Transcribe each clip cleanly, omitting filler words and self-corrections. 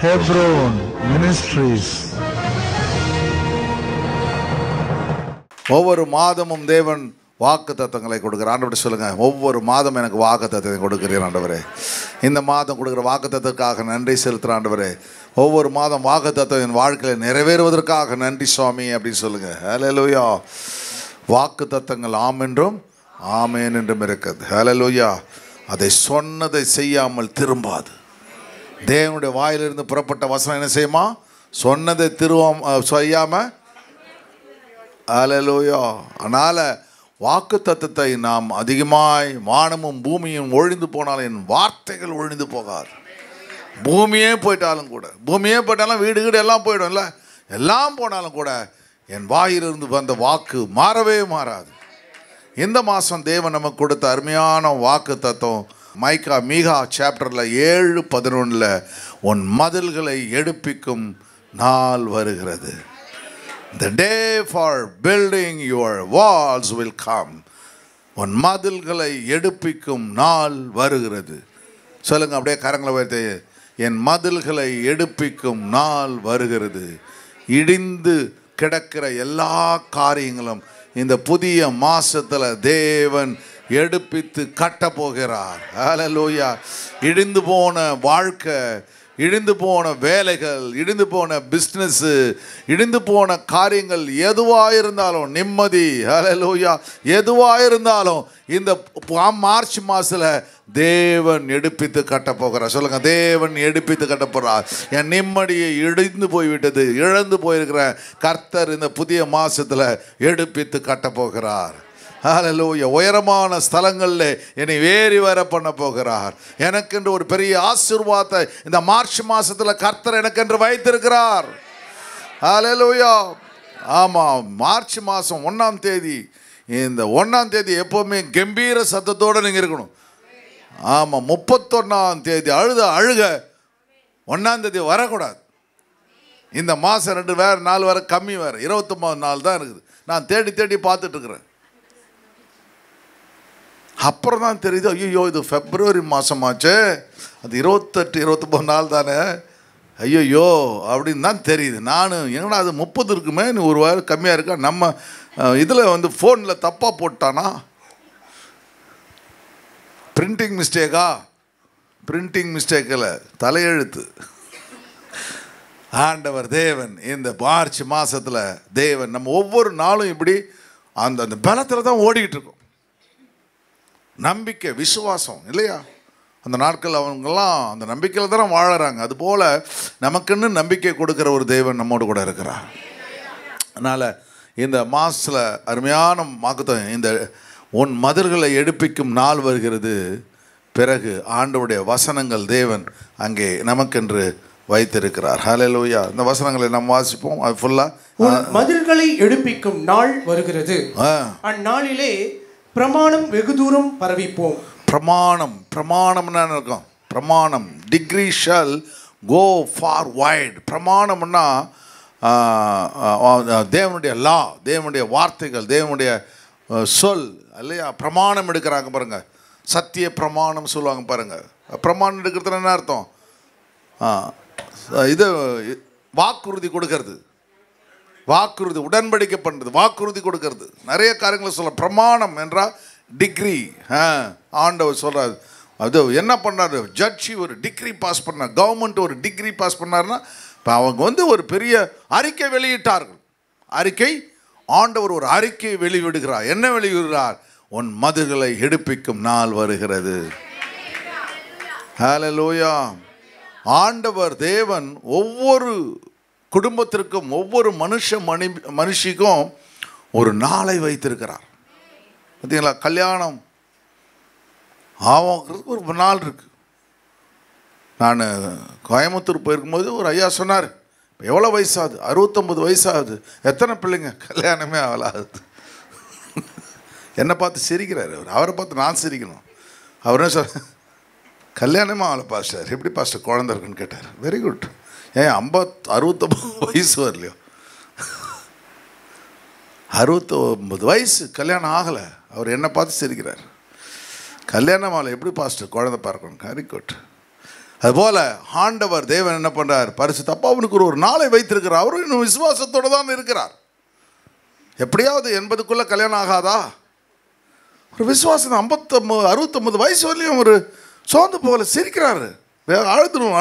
Hebron Ministries. ஒவ்வொரு மாதமும் தேவன் வாக்கு தத்தங்களை கொடுக்குற ஆண்டவரை சொல்லுங்க, ஒவ்வொரு மாதம் எனக்கு வாக்கு தத்தத்தை கொடுக்குறேன் ஆண்டவரே. இந்த மாதம் கொடுக்குற வாக்கு தத்துக்காக நன்றி செலுத்துகிற ஆண்டவரே. ஒவ்வொரு மாதம் வாக்கு தத்தம் என் வாழ்க்கையில் நிறைவேறுவதற்காக நன்றி சுவாமி அப்படின்னு சொல்லுங்க. ஹல்லேலூயா. வாக்கு தத்தங்கள் ஆம் என்றும் ஆமேன் என்றும் இருக்குது. ஹல்லேலூயா. அதை சொன்னதை செய்யாமல் திரும்பாது. தேவனுடைய வாயிலிருந்து புறப்பட்ட வசனம் என்ன செய்யுமா? சொன்னதை செய்யாமல். ஹல்லேலூயா. அதனால் வாக்கு தத்தத்தை நாம் அதிகமாய், வானமும் பூமியும் ஒழிந்து போனாலும் என் வார்த்தைகள் ஒழிந்து போகாது. பூமியே போயிட்டாலும் கூட, பூமியே போயிட்டாலும் வீடு வீடு எல்லாம் போயிடும்ல, எல்லாம் போனாலும் கூட என் வாயிலிருந்து வந்த வாக்கு மாறவே மாறாது. இந்த மாதம் தேவன் நமக்கு கொடுத்த அருமையான வாக்கு தத்துவம் மீகா சாப்டரில் 7:11 உன் மதில்களை எடுப்பிக்கும் நாள் வருகிறது. The day for building your walls will come. உன் மதில்களை எடுப்பிக்கும் நாள் வருகிறது. சொல்லுங்க அப்படியே கரங்களை வைத்து, என் மதில்களை எடுப்பிக்கும் நாள் வருகிறது. இடிந்து கிடக்கிற எல்லா காரியங்களும் இந்த புதிய மாசத்தில் தேவன் எடுப்பித்து கட்ட போகிறார். ஹல்லேலூயா. இடிந்து போன வாழ்க்கை, இடிந்து போன வேலைகள், இடிந்து போன பிஸ்னஸ்ஸு, இடிந்து போன காரியங்கள் எதுவாக இருந்தாலும், நிம்மதி, ஹல்லேலூயா, எதுவாக இருந்தாலும் இந்த மார்ச் மாதத்தில் தேவன் எடுப்பித்து கட்ட போகிறார். சொல்லுங்க, தேவன் எடுப்பித்து கட்ட போகிறார். என் நிம்மதியை இடிந்து போய்விட்டது, இழந்து போயிருக்கிற கர்த்தர் இந்த புதிய மாதத்தில் எடுப்பித்து கட்ட போகிறார். ஹல்லேலூயா. உயரமான ஸ்தலங்களில் என்னை வேறி வர பண்ண போகிறார். எனக்கென்று ஒரு பெரிய ஆசீர்வாதத்தை இந்த மார்ச் மாதத்தில் கர்த்தர் எனக்கென்று வைத்திருக்கிறார். ஹல்லேலூயா. ஆமாம், மார்ச் மாதம் 1ஆம் தேதி, இந்த 1ஆம் தேதி எப்போவுமே கம்பீர சத்தத்தோடு நீங்கள் இருக்கணும். ஆமாம், 31ஆம் தேதி அழுக 1ஆம் தேதி வரக்கூடாது. இந்த மாதம் 2 நாள் வர கம்மி வேறு, 29 நாள் தான் இருக்குது. நான் தேடி தேடி பார்த்துட்ருக்குறேன். அப்புறம் தான் தெரியுது, ஐயோ இது பிப்ரவரி மாதமாச்சு, அது 28-29 நாள் தானே, ஐயோ அப்படின்னு தான் தெரியுது. நான் எங்கடா அது 30 இருக்குமே, நீ ஒரு வாரம் கம்மியாக இருக்கா, நம்ம இதில் ஃபோனில் தப்பாக போட்டானா, பிரிண்டிங் மிஸ்டேக்கா? பிரிண்டிங் மிஸ்டேக்கில் தலையெழுத்து. ஆண்டவர் தேவன் இந்த மார்ச் மாதத்தில் தேவன் நம்ம ஒவ்வொரு நாளும் இப்படி அந்த பலத்தில் தான் ஓடிக்கிட்டு இருக்கோம். நம்பிக்கை, விசுவாசம் இல்லையா? அந்த நாட்கள் அவங்கெல்லாம் அந்த நம்பிக்கையில் தானே வாழறாங்க. அதுபோல் நமக்குன்னு நம்பிக்கை கொடுக்குற ஒரு தேவன் நம்மோடு கூட இருக்கிறார். அதனால் இந்த மாதத்தில் அருமையான வாக்குத்தத்தம், இந்த உன் மதில்களை எடுப்பிக்கும் நாள் வருகிறது. பிறகு ஆண்டவருடைய வசனங்கள் தேவன் அங்கே நமக்கென்று வைத்திருக்கிறார். ஹல்லேலூயா. இந்த வசனங்களை நாம் வாசிப்போம். அது ஃபுல்லாக மதில்களை எடுப்பிக்கும் நாள் வருகிறது, அந்நாளிலே பிரமாணம் வெகு தூரம் பரவிப்போம். பிரமாணம்னா இருக்கும். பிரமாணம், decree shall go for wide. பிரமாணம்னா தேவனுடைய லா, தேவனுடைய வார்த்தைகள், தேவனுடைய சொல் இல்லையா? பிரமாணம் எடுக்கிறாங்க பாருங்க, சத்திய பிரமாணம் சொல்லுவாங்க பாருங்க. பிரமாணம் எடுக்கிறதுல என்ன அர்த்தம்? இது வாக்குறுதி கொடுக்கறது, வாக்குறுதி, உடன்படிக்கை பண்ணுறது, வாக்குறுதி கொடுக்கறது, நிறைய காரியங்களை சொல்ல. பிரமாணம் என்றால் டிகிரி. ஆண்டவர் சொல்கிறார், அது என்ன பண்ணார்? ஜட்ஜி ஒரு டிகிரி பாஸ் பண்ணார், கவர்மெண்ட் ஒரு டிகிரி பாஸ் பண்ணார்னா, இப்போ அவங்க ஒரு பெரிய அறிக்கை வெளியிட்டார்கள். அறிக்கை, ஆண்டவர் ஒரு அறிக்கை வெளியிடுகிறார். என்ன வெளியிடுகிறார்? உன் மதில்களை எடுப்பிக்கும் நாள் வருகிறது. ஹல்லேலூயா. ஆண்டவர் தேவன் ஒவ்வொரு குடும்பத்திற்கும், ஒவ்வொரு மனுஷிக்கும் ஒரு நாளை வைத்திருக்கிறார். பார்த்தீங்களா? கல்யாணம் ஆகிறதுக்கு ஒரு நாள் இருக்கு. நான் கோயம்புத்தூர் போயிருக்கும்போது ஒரு ஐயா சொன்னார், எவ்வளோ வயசாகுது? 69 வயசாகுது. எத்தனை பிள்ளைங்க? கல்யாணமே ஆகலாது. என்னை பார்த்து சிரிக்கிறார் அவர். அவரை பார்த்து நான் சிரிக்கணும். அவர் என்ன சொல்ற, கல்யாணமே ஆகலை பாஸ்டர், எப்படி பாஸ்டர் குழந்தை இருக்குன்னு கேட்டார். Very good. ஏன் 69 வயசு வரலையோ? 69 வயசு, கல்யாணம் ஆகலை. அவர் என்னை பார்த்து சிரிக்கிறார். கல்யாணம் ஆகலை, எப்படி பாஸ்டர் குழந்தை பார்க்கணும்? Very good. அதுபோல் ஆண்டவர் தேவன் என்ன பண்ணுறார், பரிசுத்த அப்பா அவனுக்கு ஒரு நாளை வைத்திருக்கிறார். அவரும் இன்னும் விசுவாசத்தோடு தான் இருக்கிறார். எப்படியாவது 80க்குள்ளே கல்யாணம் ஆகாதா? ஒரு விசுவாசம் 69 வயசு வரலையும் ஒரு சோர்ந்து போகல, சிரிக்கிறாரு.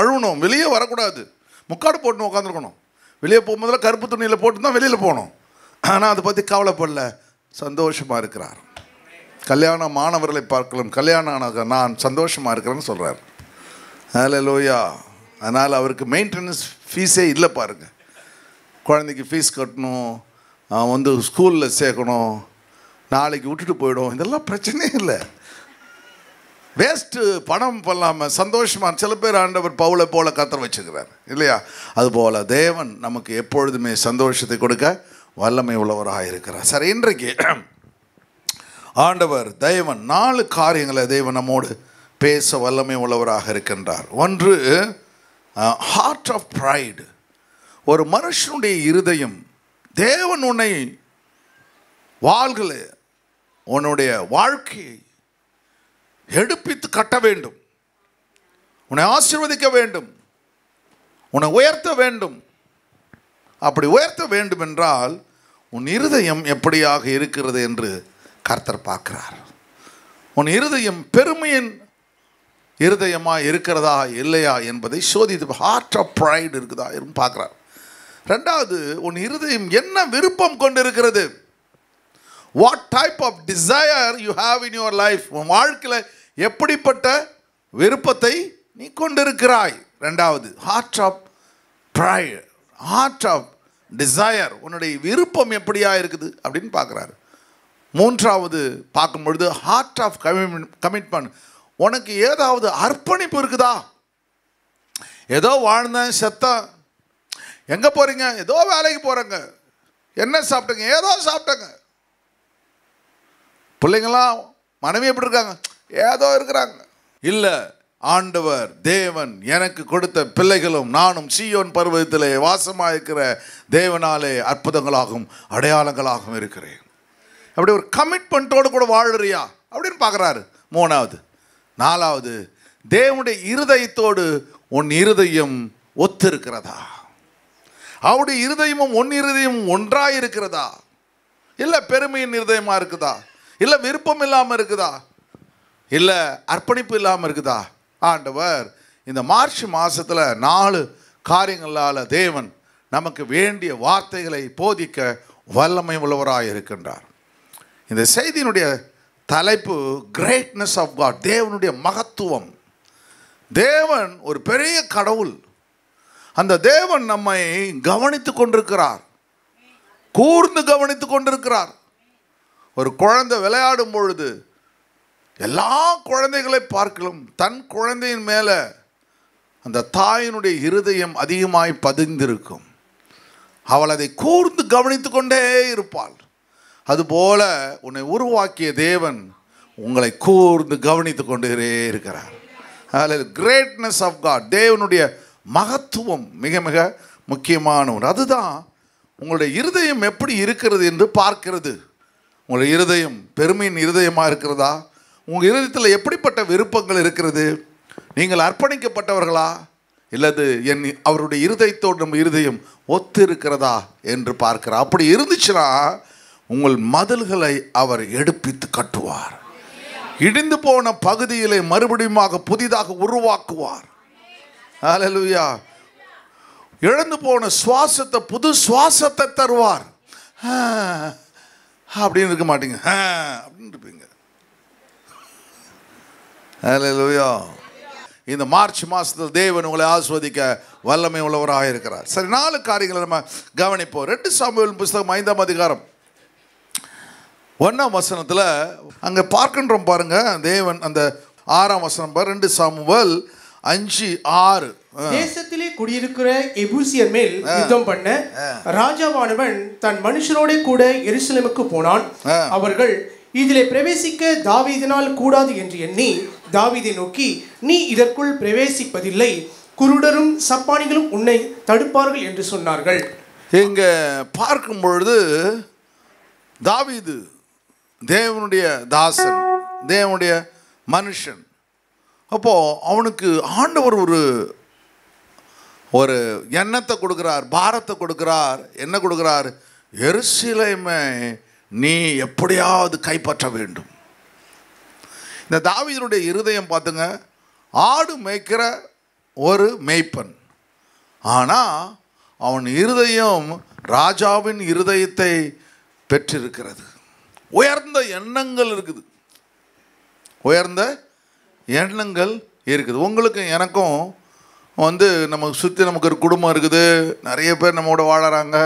அழுவணும், வெளியே வரக்கூடாது, முக்காடு போட்டு உட்காந்துருக்கணும். வெளியே போகும்போதெல்லாம் கருப்பு துணியில் போட்டு தான் வெளியில் போகணும். ஆனால் அதை பற்றி கவலைப்படல, சந்தோஷமாக இருக்கிறார். கல்யாண மாணவர்களை பார்க்கலாம், கல்யாணம் நான் சந்தோஷமாக இருக்கிறேன்னு சொல்கிறார். ஹல்லேலூயா. அதனால் அவருக்கு மெயின்டெனன்ஸ் ஃபீஸே இல்லை பாருங்கள். குழந்தைக்கு ஃபீஸ் கட்டணும், ஸ்கூலில் சேர்க்கணும், நாளைக்கு விட்டுட்டு போயிடும், இதெல்லாம் பிரச்சனையே இல்லை. வேஸ்ட்டு பணம் பண்ணாமல் சந்தோஷமாக சில பேர் ஆண்டவர் பவுலை போல கத்தர் வச்சுக்கிறார் இல்லையா? அதுபோல் தேவன் நமக்கு எப்பொழுதுமே சந்தோஷத்தை கொடுக்க வல்லமை உள்ளவராக இருக்கிறார். சரி, இன்றைக்கு ஆண்டவர் தேவன் 4 காரியங்களை தேவன் நம்மோடு பேச வல்லமை உள்ளவராக இருக்கின்றார். ஒன்று, ஹார்ட் ஆஃப் ப்ரைடு. ஒரு மனுஷனுடைய இருதயம், தேவன் உன்னை வாழ்களை, உன்னுடைய வாழ்க்கையை எடுப்பித்து கட்ட வேண்டும், உன்னை ஆசீர்வதிக்க வேண்டும், உன்னை உயர்த்த வேண்டும். அப்படி உயர்த்த வேண்டும் என்றால் உன் இருதயம் எப்படியாக இருக்கிறது என்று கர்த்தர் பார்க்கிறார். உன் இருதயம் பெருமையின் இருதயமாக இருக்கிறதா இல்லையா என்பதை சோதித்து, ஹார்ட் ஆஃப் ப்ரைடு இருக்குதா என்று பார்க்குறார். ரெண்டாவது, உன் இருதயம் என்ன விருப்பம் கொண்டிருக்கிறது. What type of desire you have in your life. உன் வாழ்க்கையில் எப்படிப்பட்ட விருப்பத்தை நீ கொண்டிருக்கிறாய். ரெண்டாவது, heart of pride, heart of desire, உன்னுடைய விருப்பம் எப்படியா இருக்குது அப்படின்னு பார்க்குறாரு. மூன்றாவது பார்க்கும்பொழுது ஹார்ட் ஆஃப் கமிட்மெண்ட். உனக்கு ஏதாவது அர்ப்பணிப்பு இருக்குதா? ஏதோ வாழ்ந்தேன் செத்தேன், எங்கே போகிறீங்க, ஏதோ வேலைக்கு போகிறேங்க, என்ன சாப்பிட்டேங்க, ஏதோ சாப்பிட்டேங்க. பிள்ளைங்களாம் மனைவி எப்படி இருக்காங்க, ஏதோ இருக்கிறாங்க. இல்லை, ஆண்டவர் தேவன் எனக்கு கொடுத்த பிள்ளைகளும் நானும் சீயோன் பர்வதத்திலே வாசமாக இருக்கிற தேவனாலே அற்புதங்களாகவும் அடையாளங்களாகவும் இருக்கிறேன். அப்படி ஒரு கமிட்மெண்ட்டோடு கூட வாழறியா அப்படின்னு பார்க்குறாரு. மூணாவது. நாலாவது, தேவனுடைய இருதயத்தோடு உன் இருதயம் ஒத்து இருக்கிறதா, அவருடைய இருதயமும் உன் இருதயமும் ஒன்றாக இருக்கிறதா, இல்லை பெருமையின் இருதயமாக இருக்குதா, இல்லை விருப்பம் இல்லாமல் இருக்குதா, இல்லை அர்ப்பணிப்பு இல்லாமல் இருக்குதா. ஆண்டவர் இந்த மார்ச் மாதத்தில் 4 காரியங்களால் தேவன் நமக்கு வேண்டிய வார்த்தைகளை போதிக்க வல்லமை உள்ளவராக இருக்கின்றார். இந்த செய்தியினுடைய தலைப்பு கிரேட்னஸ் ஆஃப் காட், தேவனுடைய மகத்துவம். தேவன் ஒரு பெரிய கடவுள். அந்த தேவன் நம்மை கவனித்து கொண்டிருக்கிறார், கூர்ந்து கவனித்து கொண்டிருக்கிறார். ஒரு குழந்தை விளையாடும் பொழுது எல்லா குழந்தைகளை பார்க்கலும் தன் குழந்தையின் மேலே அந்த தாயினுடைய இருதயம் அதிகமாய் பதிந்திருக்கும். அவள் அதை கூர்ந்து கவனித்து கொண்டே இருப்பாள். அதுபோல உன்னை உருவாக்கிய தேவன் உங்களை கூர்ந்து கவனித்து கொண்டே இருக்கிறார். அதில் கிரேட்னஸ் ஆஃப் காட், தேவனுடைய மகத்துவம் மிக மிக முக்கியமான ஒன்று. அதுதான் உங்களுடைய இருதயம் எப்படி இருக்கிறது என்று பார்க்கிறது. உங்களுடைய இருதயம் பெருமையின் இருதயமாக இருக்கிறதா, உங்கள் இருதயத்தில் எப்படிப்பட்ட விருப்பங்கள் இருக்கிறது, நீங்கள் அர்ப்பணிக்கப்பட்டவர்களா, இல்லது அவருடைய இருதயத்தோடு நம்ம இருதயம் ஒத்து இருக்கிறதா என்று பார்க்கிறார். அப்படி இருந்துச்சுன்னா உங்கள் மதில்களை அவர் எடுப்பித்து கட்டுவார். இடிந்து போன பகுதிகளை மறுபடியும் புதிதாக உருவாக்குவார். ஹல்லேலூயா. இழந்து போன சுவாசத்தை புது சுவாசத்தை தருவார். அப்படின்னு இருக்க மாட்டீங்க, அப்படின்னு இருப்பீங்க. ஹல்லேலூயா. இந்த மார்ச் மாதத்தில் தேவன் உங்களை ஆஸ்வதிக்க வல்லமை உள்ளவராக இருக்கிறார். சரி, 4 காரியங்களை நம்ம கவனிப்போம். 2 சாமுவேல் புஸ்தகம் 5ஆம் அதிகாரம் 1ஆம் வசனத்தில் அங்கே பார்க்கின்றோம் பாருங்க. தேவன் அந்த 6ஆம் வசனம் 2 சாமுவேல் 5:6. தேசத்திலே குடியிருக்கிற எபூசியர் மேல் யுத்தம் பண்ண ராஜாவானவன் தன் மனுஷனோட கூட எருசலேமுக்கு போனான். அவர்கள் இதிலே பிரவேசிக்க தாவீதினால் கூடாது என்று எண்ணி தாவீதை நோக்கி, நீ இதற்குள் பிரவேசிப்பதில்லை, குருடரும் சப்பானிகளும் உன்னை தடுப்பார்கள் என்று சொன்னார்கள். இங்கே பார்க்கும் பொழுது தாவீது தேவனுடைய தாசன், தேவனுடைய மனுஷன், அப்போது அவனுக்கு ஆண்டவர் ஒரு ஒரு எண்ணத்தை கொடுக்குறார், பாரத்தை கொடுக்குறார். என்ன கொடுக்குறார்? எருசலேமை நீ எப்படியாவது கைப்பற்ற வேண்டும். இந்த தாவீதுடைய இருதயம் பார்த்துங்க, ஆடு மேய்க்கிற ஒரு மேய்ப்பன். ஆனால் அவன் இருதயம் ராஜாவின் இருதயத்தை பெற்றிருக்கிறது. உயர்ந்த எண்ணங்கள் இருக்குது, உயர்ந்த எண்ணங்கள் இருக்குது. உங்களுக்கும் எனக்கும் நமக்கு சுற்றி நமக்கு ஒரு குடும்பம் இருக்குது, நிறைய பேர் நம்மோட வாழறாங்க.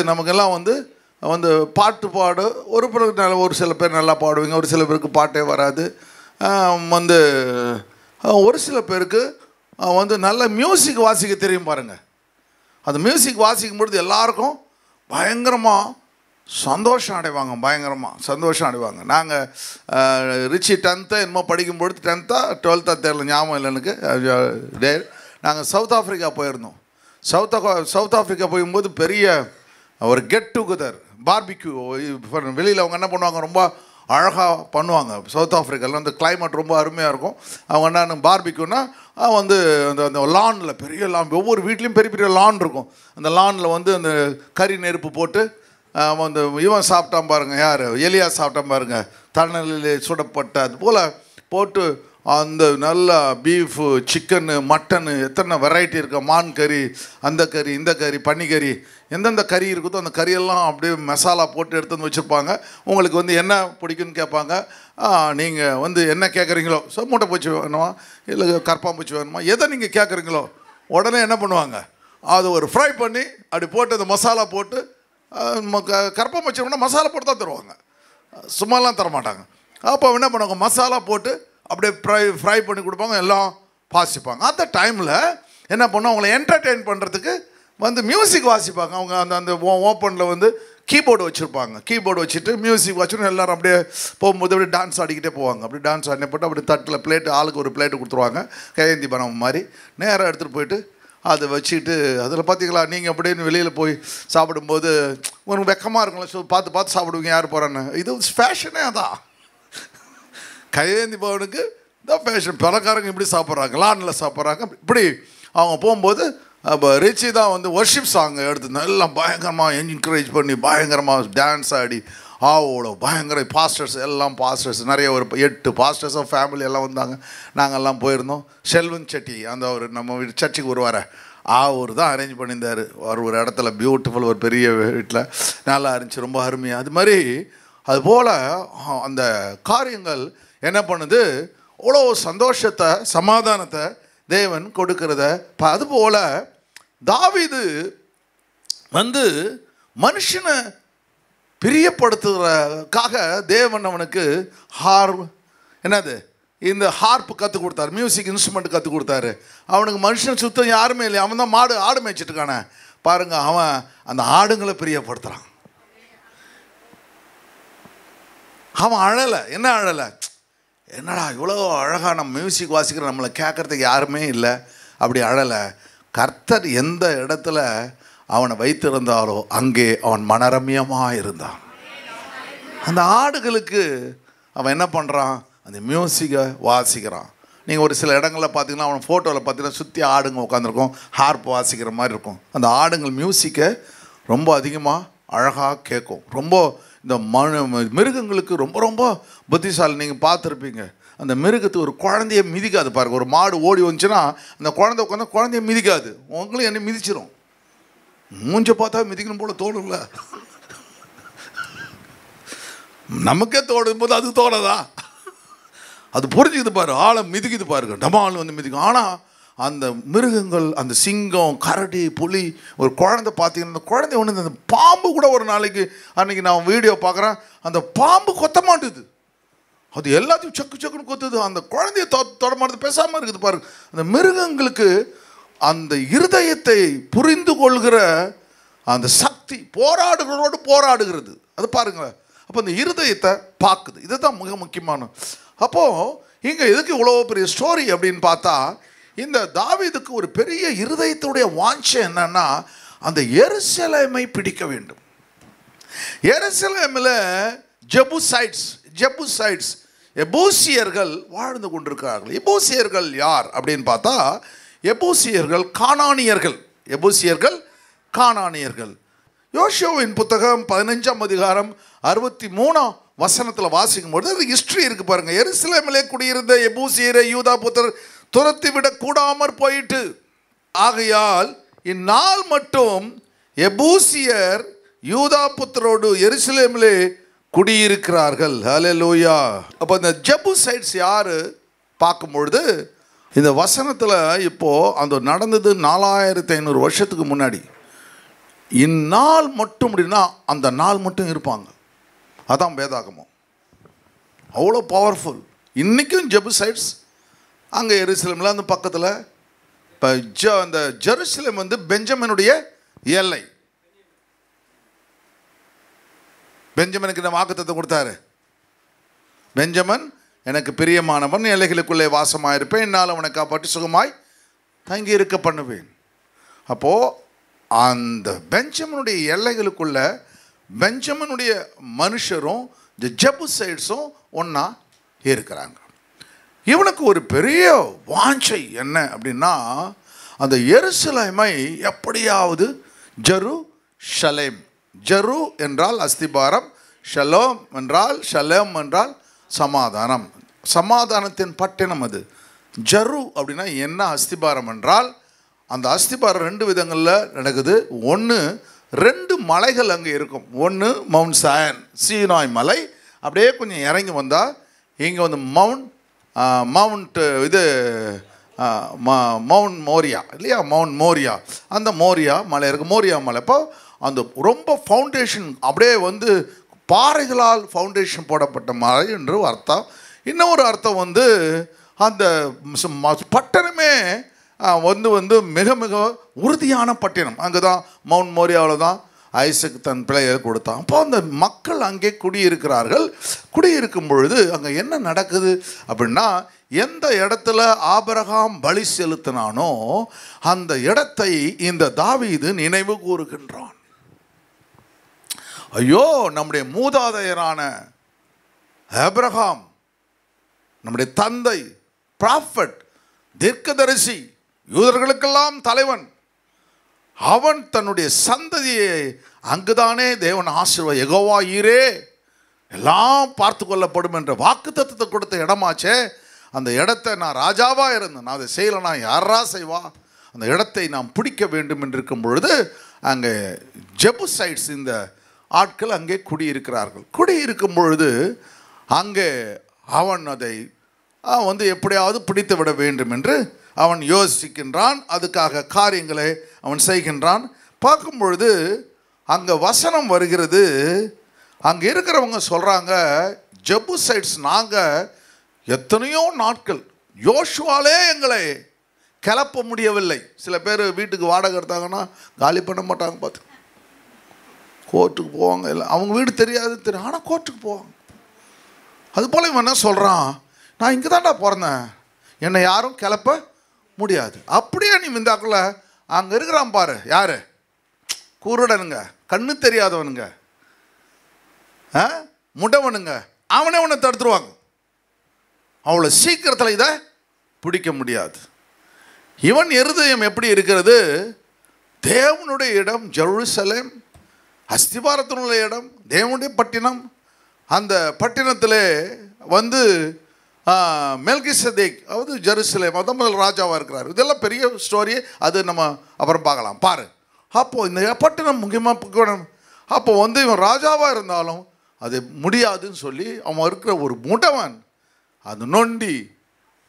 நமக்கெல்லாம் பாட்டு பாட ஒரு சில பேர் நல்லா பாடுவீங்க, ஒரு சில பேருக்கு பாட்டே வராது. ஒரு சில பேருக்கு நல்ல மியூசிக் வாசிக்க தெரியும் பாருங்கள். அந்த மியூசிக் வாசிக்கும் பொழுது எல்லாருக்கும் பயங்கரமாக சந்தோஷம் அடைவாங்க, பயங்கரமாக சந்தோஷம் அடைவாங்க. நாங்கள் ரிச்சி 10th என்னமோ படிக்கும்பொழுது 10th 12th தெரியல, ஞாபகம் இல்லை எனக்கு. நாங்கள் சவுத் ஆஃப்ரிக்கா போயிருந்தோம். சவுத் ஆஃப்ரிக்கா போகும்போது பெரிய ஒரு கெட் டுகெதர் பார்பிக்யூ. வெளியில் அவங்க என்ன பண்ணுவாங்க, ரொம்ப அழகாக பண்ணுவாங்க. சவுத் ஆஃப்ரிக்காவில் அந்த கிளைமேட் ரொம்ப அருமையாக இருக்கும். அவங்க என்ன பார்பிக்யூனா அந்த லானில் பெரிய லான், ஒவ்வொரு வீட்லேயும் பெரிய பெரிய லான் இருக்கும். அந்த லானில் அந்த கறி நெருப்பு போட்டு இவன் சாப்பிட்டான் பாருங்கள், யார் எலியா சாப்பிட்டான் பாருங்கள், தணலில் சுடப்பட்ட அது போல் போட்டு அந்த நல்ல பீஃபு, சிக்கனு, மட்டனு, எத்தனை வெரைட்டி இருக்குது, மான் கறி, அந்த கறி, இந்த கறி, பன்னிக்கறி, எந்தெந்த கறி இருக்குதோ அந்த கறியெல்லாம் அப்படியே மசாலா போட்டு எடுத்து வச்சுருப்பாங்க. உங்களுக்கு என்ன பிடிக்குன்னு கேட்பாங்க. நீங்கள் என்ன கேட்குறீங்களோ, மூட்டை பூச்சி வேணுமா இல்லை கற்பாம்பூச்சி வேணுமா, எதை நீங்கள் கேட்குறீங்களோ உடனே என்ன பண்ணுவாங்க, அது ஒரு ஃப்ரை பண்ணி அப்படி போட்டு அந்த மசாலா போட்டு, கற்பாம்பூச்சி வேணும்னா மசாலா போட்டு தான் தருவாங்க, சும்மாலாம் தரமாட்டாங்க. அப்போ என்ன பண்ணுவாங்க, மசாலா போட்டு அப்படியே ஃப்ரை பண்ணி கொடுப்பாங்க, எல்லாம் வாசிப்பாங்க. அந்த டைமில் என்ன பண்ணுவோம், அவங்கள என்டர்டெயின் பண்ணுறதுக்கு மியூசிக் வாசிப்பாங்க. அவங்க அந்த ஓப்பனில் கீபோர்டு வச்சுருப்பாங்க. கீபோர்டு வச்சுட்டு மியூசிக் வச்சுட்டு எல்லோரும் அப்படியே போகும்போது அப்படியே டான்ஸ் ஆடிக்கிட்டே போவாங்க. அப்படி டான்ஸ் ஆடினே போட்டு அப்படி தட்டில் பிளேட்டு, ஆளுக்கு ஒரு பிளேட்டு கொடுத்துருவாங்க, கையேந்தி பணம் மாதிரி. நேராக எடுத்துகிட்டு போயிட்டு அதை வச்சுக்கிட்டு, அதில் பார்த்தீங்களா நீங்கள் அப்படின்னு வெளியில் போய் சாப்பிடும்போது ஒரு வெக்கமாக இருக்கும்ல, பார்த்து பார்த்து சாப்பிடுவீங்க யார் போகிறான்னு. இது ஃபேஷனே அதான், கையேந்தி பவனுக்கு தான் ஃபேஷன். பணக்காரங்க இப்படி சாப்பிட்றாங்க, லானில் சாப்பிட்றாங்க. இப்படி அவங்க போகும்போது அப்போ ரிச்சி தான் ஒர்ஷிப் சாங் எடுத்து நல்லா பயங்கரமாக என்கரேஜ் பண்ணி பயங்கரமாக டான்ஸ் ஆடி ஆவோட பயங்கர பாஸ்டர்ஸ், எல்லாம் பாஸ்டர்ஸ், நிறைய ஒரு 8 பாஸ்டர்ஸ் ஆஃப் ஃபேமிலி எல்லாம் வந்தாங்க. நாங்கள்லாம் போயிருந்தோம். செல்வன் செட்டி அந்த ஒரு நம்ம வீட்டு சர்ச்சுக்கு வருவார், அவர் தான் அரேஞ்ச் பண்ணியிருந்தார். ஒரு இடத்துல பியூட்டிஃபுல் ஒரு பெரிய வீட்டில் நல்லா இருந்துச்சு, ரொம்ப அருமையாக. அது மாதிரி அதுபோல் அந்த காரியங்கள் என்ன பண்ணுது, அவ்வளோ சந்தோஷத்தை, சமாதானத்தை தேவன் கொடுக்கிறத. அதுபோல் தாவீது மனுஷனை பிரியப்படுத்துறதுக்காக தேவன் அவனுக்கு என்னது இந்த ஹார்ப்பு கற்றுக் கொடுத்தாரு, மியூசிக் இன்ஸ்ட்ருமெண்ட் கற்றுக் கொடுத்தாரு. அவனுக்கு மனுஷன் சுத்தம் யாருமே இல்லை, அவன் தான் ஆடு மேய்ச்சிட்டு இருக்கானே பாருங்க. அவன் அந்த ஆடுங்களை பிரியப்படுத்துகிறான். அவன் அழலை. என்ன அழலை, என்னடா இவ்வளோ அழகாக நம்ம மியூசிக் வாசிக்கிற நம்மளை கேட்குறதுக்கு யாருமே இல்லை, அப்படி அழலை. கர்த்தர் எந்த இடத்துல அவனை வைத்திருந்தாரோ அங்கே அவன் மனரம்யமாக இருந்தான். அந்த ஆடுகளுக்கு அவன் என்ன பண்ணுறான், அந்த மியூசிக்கை வாசிக்கிறான். நீங்கள் ஒரு சில இடங்களில் பார்த்தீங்கன்னா, அவன் ஃபோட்டோவில் பார்த்தீங்கன்னா சுற்றி ஆடுங்க உட்காந்துருக்கும், ஹார்ப் வாசிக்கிற மாதிரி இருக்கும். அந்த ஆடுங்கள் மியூசிக்கை ரொம்ப அதிகமாக அழகாக கேட்கும். ரொம்ப இந்த மிருகங்களுக்கு ரொம்ப ரொம்ப புத்திசாலி. நீங்கள் பார்த்துருப்பீங்க, அந்த மிருகத்துக்கு ஒரு குழந்தைய மிதிக்காது பாருங்கள். ஒரு மாடு ஓடி வந்துச்சுன்னா அந்த குழந்தை உட்காந்து குழந்தைய மிதிக்காது, உங்களையும் என்ன மிதிச்சிடும். மூஞ்ச பார்த்தா மிதிக்கணும் போல தோணும்ல, நமக்கே தோடும் போது அது தோணதா, அது புரிஞ்சுக்குது பாரு, ஆளை மிதிக்குது பாருங்க, டமால் மிதிக்கும். ஆனால் அந்த மிருகங்கள், அந்த சிங்கம், கரடி, புலி, ஒரு குழந்தை பார்த்தீங்கன்னா அந்த குழந்தை ஒன்று, அந்த பாம்பு கூட ஒரு நாளைக்கு அன்றைக்கி நான் வீடியோ பார்க்குறேன், அந்த பாம்பு கொத்த மாட்டுது, அது எல்லாத்தையும் சக்கு சக்குன்னு கொத்துது, அந்த குழந்தைய தொட மாட்டுது, பேசாமல் இருக்குது பாருங்க. அந்த மிருகங்களுக்கு அந்த இருதயத்தை புரிந்து கொள்கிற அந்த சக்தி போராடுகளோடு போராடுகிறது, அது பாருங்களேன். அப்போ அந்த இருதயத்தை பார்க்குது, இதுதான் மிக முக்கியமான. அப்போது இங்கே எதுக்கு இவ்வளோ பெரிய ஸ்டோரி அப்படின்னு பார்த்தா, இந்த தாவீதுக்கு ஒரு பெரிய இருதயத்துடைய வாஞ்சை என்னன்னா, அந்த எருசலேமை பிடிக்க வேண்டும். எருசலேமில் ஜெபுசைட்ஸ் எபூசியர்கள் வாழ்ந்து கொண்டிருக்கிறார்கள். எபூசியர்கள் யார் அப்படின்னு பார்த்தா, எபூசியர்கள் கானானியர்கள். எபூசியர்கள் கானானியர்கள். யோசுவாவின் புத்தகம் 15ஆம் அதிகாரம் 63ஆம் வசனத்தில் வாசிக்கும் பொழுது அது ஹிஸ்டரி இருக்கு பாருங்க. எருசலேமிலே குடியிருந்த எபூசியரை யூதா புத்தர் துரத்தி விட கூடாமற் போயிட்டு, ஆகையால் இந்நாள் மட்டும் எபூசியர் யூதா புத்தரோடு எருசலேமிலே குடியிருக்கிறார்கள். ஹல்லேலூயா. அப்போ இந்த ஜெபூசைட்ஸ் யாரு பார்க்கும்பொழுது, இந்த வசனத்தில் இப்போ அந்த நடந்தது 4500 வருஷத்துக்கு முன்னாடி. இந்நாள் மட்டும் அப்படின்னா அந்த நாள் மட்டும் இருப்பாங்க. அதான் வேதாகமம். அவ்வளோ பவர்ஃபுல். இன்றைக்கும் ஜெபூசைட்ஸ் அங்கே எருசலேமில் அந்த பக்கத்தில். இப்போ அந்த ஜெருசலேம் வந்து பெஞ்சமினுடைய எல்லை. பெஞ்சமினுக்கு இந்த வாக்குத்தத்தத்தை கொடுத்தாரு. பெஞ்சமின் எனக்கு பிரியமானவன், எல்லைகளுக்குள்ளே வாசமாயிருப்பேன், என்னால் அவனை காப்பாற்றி சுகமாய் தங்கி இருக்க பண்ணுவேன். அப்போது அந்த பெஞ்சமினுடைய எல்லைகளுக்குள்ள பெஞ்சமினுடைய மனுஷரும் இந்த ஜெபூசைட்ஸும் ஒன்றா இருக்கிறாங்க. இவனுக்கு ஒரு பெரிய வாஞ்சை என்ன அப்படின்னா, அந்த எருசலேமை எப்படியாவது ஜெருசலேம், ஜெரு என்றால் அஸ்திபாரம், ஷலோம் என்றால், ஷலேம் என்றால் சமாதானம், சமாதானத்தின் பட்டணம் அது. ஜெரு அப்படின்னா என்ன அஸ்திபாரம் என்றால், அந்த அஸ்திபாரம் 2 விதங்களில் நடக்குது. ஒன்று, 2 மலைகள் அங்கே இருக்கும். ஒன்று மவுண்ட் சயன், சீனாய் மலை. அப்படியே கொஞ்சம் இறங்கி வந்தால் இங்கே வந்து மவுண்ட் இது மவுண்ட் மோரியா இல்லையா, மவுண்ட் மோரியா. அந்த மோரியா மலை இருக்குது, மோரியா மலை. இப்போ அந்த ரொம்ப ஃபவுண்டேஷன் அப்படியே வந்து பாறைகளால் ஃபவுண்டேஷன் போடப்பட்ட மலை என்று அர்த்தம். இன்னொரு அர்த்தம் வந்து அந்த பட்டணமே வந்து மிக மிக உறுதியான பட்டினம். அங்கே தான் மவுண்ட் மோரியாவில் தான் ஐசக் தன் பிள்ளையை கொடுத்தான். அப்போ அந்த மக்கள் அங்கே குடியிருக்கிறார்கள். குடியிருக்கும் பொழுது அங்கே என்ன நடக்குது அப்படின்னா, எந்த இடத்துல ஆபிரகாம் பலி செலுத்தினானோ அந்த இடத்தை இந்த தாவீது நினைவு கூறுகின்றான். ஐயோ, நம்முடைய மூதாதையரான ஆபிரகாம், நம்முடைய தந்தை, ப்ராஃபட், தீர்க்கதரிசி, யூதர்களுக்கெல்லாம் தலைவன், அவன் தன்னுடைய சந்ததியை அங்குதானே தேவன் ஆசீர்வாத யெகோவா ஈரே எல்லாம் பார்த்து கொள்ளப்படும் என்ற வாக்குத்தத்தத்தை கொடுத்த இடமாச்சே. அந்த இடத்தை நான் ராஜாவாக இருந்தேன், நான் அதை செய்யலைனா யாரா செய்வா, அந்த இடத்தை நாம் பிடிக்க வேண்டும் என்று இருக்கும் பொழுது அங்கே ஜெபூசைட்ஸ் இந்த ஆட்கள் அங்கே குடியிருக்கிறார்கள். குடியிருக்கும் பொழுது அங்கே அவன் அதை வந்து எப்படியாவது பிடித்து விட வேண்டும் என்று அவன் யோசிக்கின்றான். அதுக்காக காரியங்களை அவன் செய்கின்றான். பார்க்கும் பொழுது அங்கே வசனம் வருகிறது. அங்கே இருக்கிறவங்க சொல்கிறாங்க, ஜெபூசைட்ஸ் நாங்கள் எத்தனையோ நாட்கள் யோசுவாலே எங்களை கிளப்ப முடியவில்லை. சில பேர் வீட்டுக்கு வாடகை எடுத்தாங்கன்னா காலி பண்ண மாட்டாங்க, பார்த்து கோர்ட்டுக்கு போவாங்க. இல்லை, அவங்க வீடு தெரியாது, தெரியும், ஆனால் கோர்ட்டுக்கு போவாங்க. அதுபோல் இவன் என்ன சொல்கிறான், நான் இங்கே தான்டா பிறந்தேன், என்னை யாரும் கிளப்ப முடியாது. அப்படியே நீ மிந்தாக்குள்ள அங்கே இருக்கிறான் பாரு, யார், குருடனுங்க, கண்ணு தெரியாதவனுங்க, முடவனுங்க, அவனே உன்னை தடுத்துருவாங்க. அவ்வளோ சீக்கிரத்தில் இதை பிடிக்க முடியாது. இவன் இருதயம் எப்படி இருக்கிறது, தேவனுடைய இடம் ஜெருசலேம், அஸ்திபாரத்தினுடைய இடம் தேவனுடைய பட்டினம். அந்த பட்டினத்தில் வந்து மெல்கிசதேக், அதாவது ஜெருசலேம், அதான் முதல் ராஜாவாக இருக்கிறார். இதெல்லாம் பெரிய ஸ்டோரி, அது நம்ம அப்புறம் பார்க்கலாம். பாரு, அப்போது இந்த பட்டினம் முக்கியமாக, அப்போ வந்து இவன் ராஜாவாக இருந்தாலும் அது முடியாதுன்னு சொல்லி அவன் இருக்கிற ஒரு முடவன், அது நொண்டி,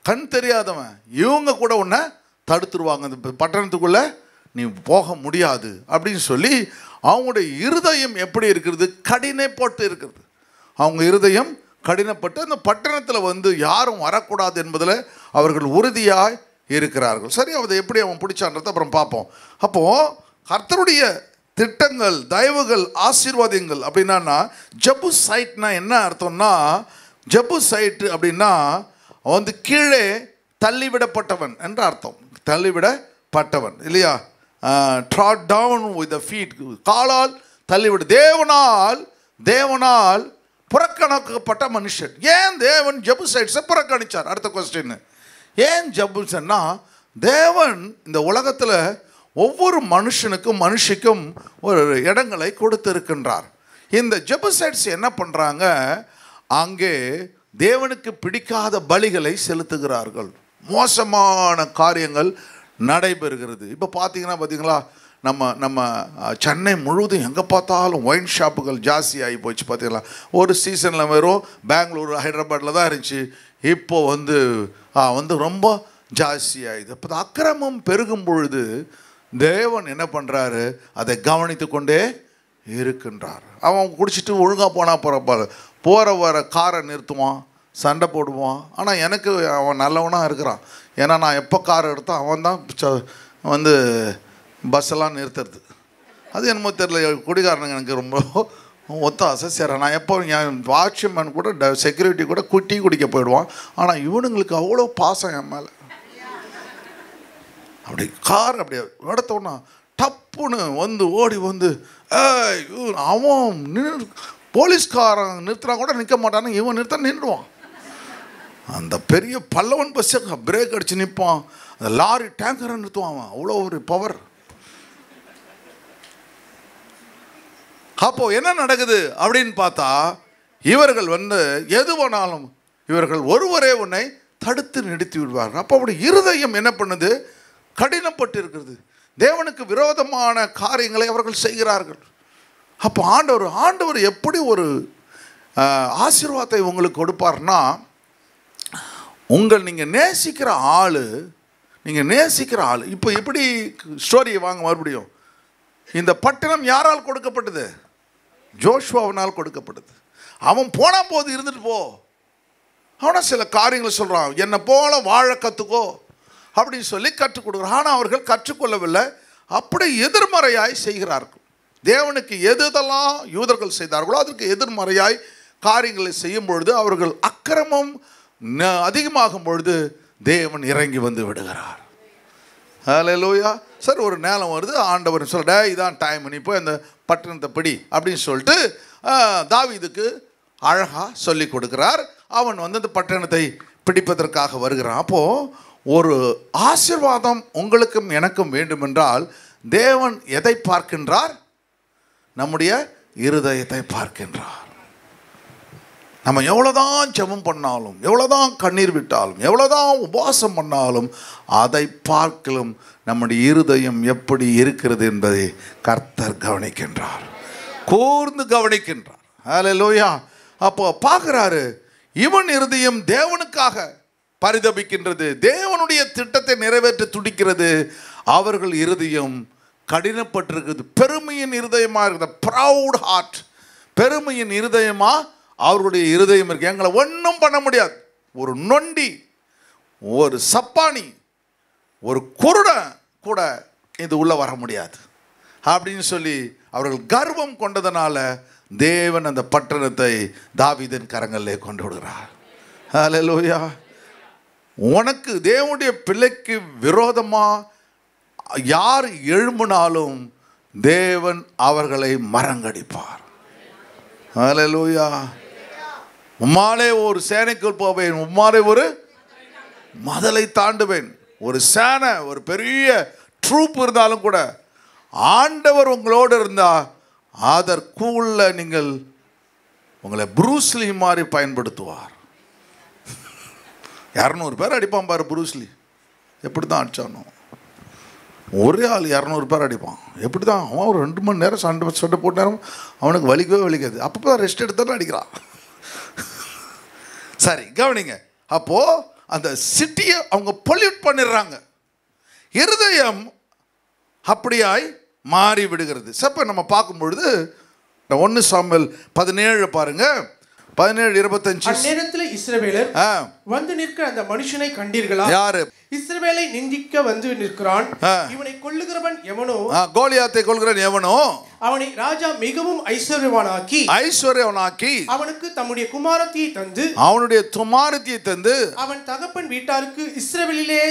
கண் தெரியாதவன், இவங்க கூட உன்னை தடுத்துருவாங்க, அந்த பட்டணத்துக்குள்ளே நீ போக முடியாது அப்படின்னு சொல்லி அவங்களுடைய இருதயம் எப்படி இருக்கிறது, கடினப்பட்டு இருக்கிறது. அவங்க இருதயம் கடினப்பட்டு அந்த பட்டணத்தில் வந்து யாரும் வரக்கூடாது என்பதில் அவர்கள் உறுதியாய் இருக்கிறார்கள். சரி, அதை எப்படி அவன் பிடிச்சான்றதை அப்புறம் பார்ப்போம். அப்போது கர்த்தருடைய திட்டங்கள், தயவுகள், ஆசீர்வாதங்கள் அப்படின்னா, ஜெபூசைட்னா என்ன அர்த்தம்னா, ஜெபூசைட் அப்படின்னா வந்து கீழே தள்ளிவிடப்பட்டவன் என்ற அர்த்தம். தள்ளிவிடப்பட்டவன் இல்லையா, trod down with the feet, காலால் தள்ளிவிட, தேவனால் புறக்கணிக்கப்பட்ட மனுஷன். ஏன் தேவன் ஜெபூசைட்ஸை புறக்கணிச்சார்? அடுத்த கொஸ்டின், ஏன் ஜெபூசன்னா தேவன் இந்த உலகத்தில் ஒவ்வொரு மனுஷனுக்கும் மனுஷிக்கும் ஒரு இடங்களை கொடுத்திருக்கின்றார். இந்த ஜெபூசைட்ஸ் என்ன பண்ணுறாங்க, அங்கே தேவனுக்கு பிடிக்காத பலிகளை செலுத்துகிறார்கள். மோசமான காரியங்கள் நடைபெறுகிறது. இப்போ பார்த்தீங்களா, நம்ம சென்னை முழுவதும் எங்கே பார்த்தாலும் ஒயின் ஷாப்புகள் ஜாஸ்தி ஆகி போச்சு. பார்த்தீங்களா, ஒரு சீசனில் வெறும் பெங்களூர் ஹைதராபாத்தில் தான் இருந்துச்சு, இப்போ வந்து ரொம்ப ஜாஸ்தி ஆகிடுது. இப்போ அக்கிரமம் பெருகும் பொழுது தேவன் என்ன பண்ணுறாரு, அதை கவனித்து கொண்டே இருக்கின்றார். அவன் குடிச்சிட்டு ஒழுங்காக போனால் போகிற வர காரை நிறுத்துவான், சண்டை போடுவான். ஆனால் எனக்கு அவன் நல்லவனாக இருக்கிறான். ஏன்னா நான் எப்போ காரை எடுத்தோம் அவன் தான் பஸ்ஸெல்லாம் நிறுத்துறது. அது என்னமோ தெரியல, குடிகாரனுங்க எனக்கு ரொம்ப ஒத்தாசை. சரி, நான் எப்போ என் வாட்ச்மேன் கூட செக்யூரிட்டி கூட டீ குடிக்க போயிடுவான். ஆனால் இவனுங்களுக்கு அவ்வளோ பாசம் என் மேலே. அப்படி கார் அப்படியே நடத்தோன்னா டப்புன்னு ஓடி அவன் போலீஸ்காரன் நிறுத்தினா கூட நிற்க மாட்டானு, இவன் நிறுத்த நின்றுவான். அந்த பெரிய பல்லவன் பஸ்ஸை பிரேக் அடித்து நிற்பான். அந்த லாரி டேங்கரை நிறுத்துவான். அவன் அவ்வளோ ஒரு பவர். அப்போ என்ன நடக்குது அப்படின்னு பார்த்தா, இவர்கள் எது வேணாலும் இவர்கள் ஒருவரே உன்னை தடுத்து நிறுத்தி விடுவார்கள். அப்போ அப்படி இருதயம் என்ன பண்ணுது, கடினப்பட்டு இருக்கிறது. தேவனுக்கு விரோதமான காரியங்களை அவர்கள் செய்கிறார்கள். அப்போ ஆண்டவர் எப்படி ஒரு ஆசீர்வாதத்தை உங்களுக்கு கொடுப்பார்னா, நீங்கள் நேசிக்கிற ஆள் இப்போ எப்படி ஸ்டோரியை வாங்க மறுபடியும், இந்த பட்டணம் யாரால் கொடுக்கப்பட்டது? ஜோஷுவாவினால் கொடுக்கப்பட்டது. அவன் போன போது இருந்துட்டு போ. அவனை சில காரியங்களை சொல்கிறான், என்னை போல வாழ கற்றுக்கோ அப்படின்னு சொல்லி கற்றுக் கொடுக்குறான். ஆனால் அவர்கள் கற்றுக்கொள்ளவில்லை, அப்படி எதிர்மறையாய் செய்கிறார்கள். தேவனுக்கு எதெல்லாம் யூதர்கள் செய்தார்களோ அதற்கு எதிர்மறையாய் காரியங்களை செய்யும் பொழுது, அவர்கள் அக்கிரமம் அதிகமாகும் பொழுது தேவன் இறங்கி வந்து விடுகிறார். ஹல்லேலூயா. சரி, ஒரு நேரம் வருது, ஆண்டவர் சொல்ற இதான் டைம், நீ போய் அந்த பட்டணத்தை பிடி அப்படின்னு சொல்லிட்டு தாவீதுக்கு அழகாக சொல்லி கொடுக்கிறார். அவன் அந்த பட்டணத்தை பிடிப்பதற்காக வருகிறான். அப்போது ஒரு ஆசீர்வாதம் உங்களுக்கும் எனக்கும் வேண்டுமென்றால் தேவன் எதை பார்க்கின்றார்? நம்முடைய இருதயத்தை பார்க்கின்றார். நம்ம எவ்வளோதான் ஜெபம் பண்ணாலும், எவ்வளோதான் கண்ணீர் விட்டாலும், எவ்வளோதான் உபவாசம் பண்ணாலும், அதை பார்க்கலும் நம்முடைய இருதயம் எப்படி இருக்கிறது என்பதை கர்த்தர் கவனிக்கின்றார், கூர்ந்து கவனிக்கின்றார். ஹல்லேலூயா. அப்போ பார்க்குறாரு, இவன் இருதயம் தேவனுக்காக பரிதபிக்கின்றது, தேவனுடைய திட்டத்தை நிறைவேற்ற துடிக்கிறது. அவர்கள் இருதயம் கடினப்பட்டிருக்குது. பெருமையின் இருதயமாக இருக்குது, ப்ரவுட் ஹார்ட். பெருமையின் இருதயமா அவருடைய இருதயம் இருக்கு. எங்களை ஒன்றும் பண்ண முடியாது. ஒரு நொண்டி, ஒரு சப்பானி, ஒரு குருடன் கூட இது உள்ள வர முடியாது அப்படின்னு சொல்லி அவர்கள் கர்வம் கொண்டதனால தேவன் அந்த பட்டணத்தை தாவீதின் கரங்களிலே கொண்டு விடுகிறார். ஹல்லேலூயா. உனக்கு தேவனுடைய பிள்ளைக்கு விரோதமா யார் எழும்பினாலும் தேவன் அவர்களை மறங்கடிப்பார். ஹல்லேலூயா. உம்மாலே ஒரு சேனைக்குள் போவேன், உம்மாலே ஒரு மதலை தாண்டுவேன். ஒரு சேனை, ஒரு பெரிய ட்ரூப் இருந்தாலும் கூட ஆண்டவர் உங்களோடு இருந்தால் அதற்குள்ள நீங்கள் உங்களை ப்ரூஸ்லி மாதிரி பயன்படுத்துவார். 200 பேர் அடிப்பான் பாரு ப்ரூஸ்லி. எப்படி தான் அடித்தானோ, ஒரே ஆள் 200 பேர் அடிப்பான். எப்படி தான் அவன் ஒரு 2 மணி நேரம் சண்டை போட்ட நேரம் அவனுக்கு வலிக்கவே வலிக்காது. அப்போ தான் ரெஸ்ட் எடுத்தாலும் அடிக்கிறான். சரி, கவனிங்க. அப்போது அந்த சிட்டியை அவங்க பொல்யூட் பண்ணிடுறாங்க. இருதயம் அப்படியாய் மாறி விடுகிறது. சப்ப நம்ம பார்க்கும் பொழுது 1 சாமுவேல் 17 பாருங்க, 17:25. அந்நேரத்தில் இஸ்ரவேலர் வந்து நிற்கிற அந்த மனுஷனை கண்டீர்களா? யாரு? இஸ்ரவேலை நிந்திக்க வந்து நிற்கிறான். இவனை கொல்லுகிறவன் எவனோ, கோலியாத்தை கொல்கிறவன் எவனோ, அவனை ராஜா மிகவும் ஐஸ்வர்யவானாக்கி அவனுக்கு தம்முடைய குமாரத்தியை தந்து, அவன் தகப்பன் வீட்டாருக்கு இஸ்ரவேலிலே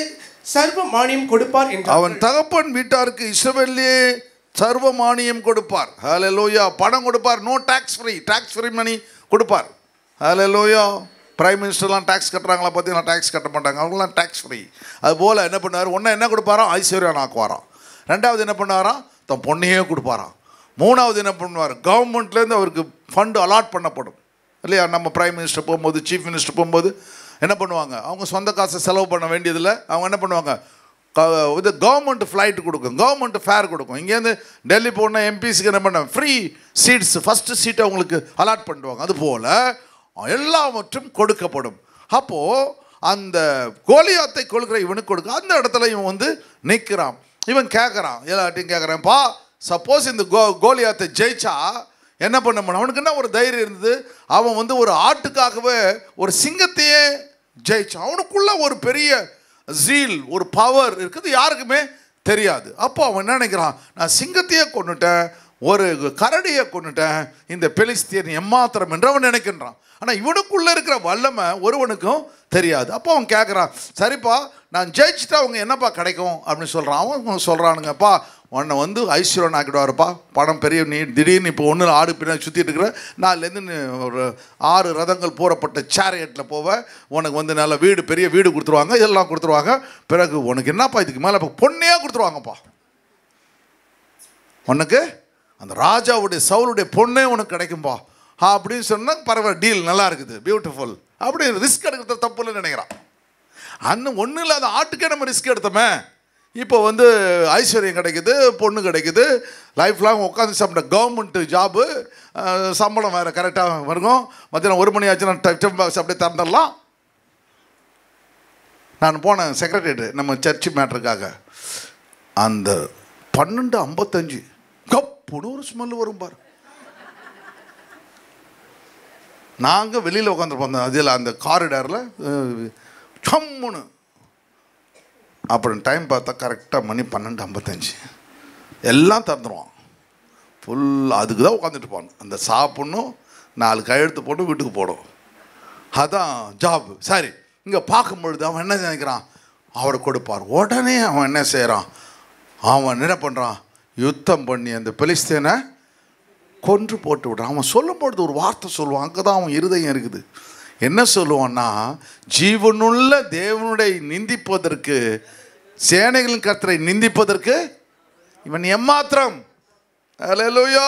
சர்வ மானியம் கொடுப்பார் என்றார். அவன் தகப்பன் வீட்டாருக்கு இஸ்ரவேலிலே சர்வ மானியம் கொடுப்பார். ஹல்லேலூயா. பணம் கொடுப்பார். நோ டாக்ஸ் ஃப்ரீ மணி கொடுப்பார். ஹல்லேலூயா. பிரைம் மினிஸ்டர்லாம் டேக்ஸ் கட்டுறாங்களா பார்த்தீங்கன்னா டேக்ஸ் கட்ட மாட்டாங்க, அவங்களாம் டேக்ஸ் ஃப்ரீ. அதுபோல் என்ன பண்ணார், ஒன்று என்ன கொடுப்பாராம், ஐஸ்வர்யம் ஆக்குவாராம். ரெண்டாவது என்ன பண்ணாராம், தன் பொண்ணையே கொடுப்பாராம். மூணாவது என்ன பண்ணுவார், கவர்மெண்ட்லேருந்து அவருக்கு ஃபண்டு அலாட் பண்ணப்படும் இல்லையா. நம்ம பிரைம் மினிஸ்டர் போகும்போது, சீஃப் மினிஸ்டர் போகும்போது என்ன பண்ணுவாங்க, அவங்க சொந்த காசை செலவு பண்ண வேண்டியதில்லை. அவங்க என்ன பண்ணுவாங்க, இது கவர்மெண்ட் ஃப்ளைட் கொடுக்கும், கவர்மெண்ட் ஃபேர் கொடுக்கும். இங்கேருந்து டெல்லி போனால் எம்பிஸுக்கு என்ன பண்ண ஃப்ரீ சீட்ஸ், ஃபஸ்ட்டு சீட்டை அவங்களுக்கு அலாட் பண்ணுவாங்க. அதுபோல் எல்லாவற்றும் கொடுக்கப்படும். அப்போது அந்த கோலியாத்தை கொள்கிற இவனுக்கு கொடுக்க, அந்த இடத்துல இவன் வந்து நிற்கிறான். இவன் கேட்குறான், எல்லாட்டையும் கேட்குறான்ப்பா, சப்போஸ் இந்த கோலியாத்தை ஜெயிச்சா என்ன பண்ண முடியும். அவனுக்கு என்ன ஒரு தைரியம் இருந்தது, அவன் வந்து ஒரு ஆட்டுக்காகவே ஒரு சிங்கத்தையே ஜெயிச்சான். அவனுக்குள்ள ஒரு பெரிய ஜீல், ஒரு பவர் இருக்குது, யாருக்குமே தெரியாது. அப்போ அவன் என்ன நினைக்கிறான், நான் சிங்கத்தையே கொண்டுட்டேன், ஒரு கரடியை கொண்டுட்டேன், இந்த பெலிஸ்தியன் எம்மாத்திரம் என்று அவன் நினைக்கின்றான். ஆனால் இவனுக்குள்ளே இருக்கிற வல்லமை ஒருவனுக்கும் தெரியாது. அப்போ அவன் கேட்குறான், சரிப்பா நான் ஜெயிச்சுட்டா அவங்க என்னப்பா கிடைக்கும் அப்படின்னு சொல்கிறான். அவன் சொல்கிறானுங்கப்பா, உன்னை வந்து ஐஸ்வர்யன் ஆக்கிடுவாருப்பா, பணம் பெரிய, நீ திடீர்னு இப்போ ஒன்று ஆடு பின்னாடி சுற்றிட்டு இருக்கிற, நாலுலேருந்து ஒரு 6 ரதங்கள் போறப்பட்ட சேரியட்டில் போவேன், உனக்கு வந்து நல்ல வீடு, பெரிய வீடு கொடுத்துருவாங்க, இதெல்லாம் கொடுத்துருவாங்க. பிறகு உனக்கு என்னப்பா இதுக்கு மேலே இப்போ பொண்ணையே கொடுத்துருவாங்கப்பா, உனக்கு அந்த ராஜாவுடைய சவுலுடைய பொண்ணே உனக்கு கிடைக்கும்பா அப்படின்னு சொன்னால் பரவாயில்ல, டீல் நல்லா இருக்குது, பியூட்டிஃபுல். அப்படி ரிஸ்க் எடுக்கிறது தப்பு இல்லைன்னு நினைக்கிறான். அன்னும் ஒன்றும் இல்லை, அந்த ஆட்டுக்கே நம்ம ரிஸ்க் எடுத்தோமே, இப்போ வந்து ஐஸ்வர்யம் கிடைக்குது, பொண்ணு கிடைக்குது, லைஃப் லாங் உட்காந்து சாப்பிட்ட கவர்மெண்ட்டு ஜாபு, சம்பளம் வேறு கரெக்டாக வருகும், மத்தியானம் 1 மணி ஆச்சுன்னா டிஃபன் பாக்ஸ் அப்படியே திறந்துடலாம். நான் போனேன் செக்ரட்டரியேட்டு நம்ம சர்ச்சு மேட்ருக்காக, அந்த 12:55 கப்புன்னு ஒரு ஸ்மெல் வரும் பாரு. நாங்கள் வெளியில் உட்காந்துருப்போம் அதில், அந்த காரிடாரில் சம்முன்னு. அப்புறம் டைம் பார்த்தா கரெக்டாக மணி 12:55, எல்லாம் திறந்துடுவான் ஃபுல். அதுக்கு தான் உட்காந்துட்டு போகணும், அந்த சாப்பிட்ணும், 4 கையெழுத்து போட்டு வீட்டுக்கு போடும், அதான் ஜாப். சரி, இங்கே பார்க்கும்பொழுது அவன் என்ன நினைக்கிறான், அவரை கொடுப்பார். உடனே அவன் என்ன செய்கிறான், அவன் என்ன பண்ணுறான், யுத்தம் பண்ணி அந்த பெலிஸ்தீனை கொன்று போட்டு விடுறான். அவன் சொல்லும்பொழுது ஒரு வார்த்தை சொல்லுவான், அங்கே தான் அவன் இருதயம் இருக்குது. என்ன சொல்லுவான்னா, ஜீவனுள்ள தேவனுடைய நிந்திப்பதற்கு, சேனைகளின் கர்த்தரை நிந்திப்பதற்கு இவன் எம்மாத்திரம். அல்லேலூயா.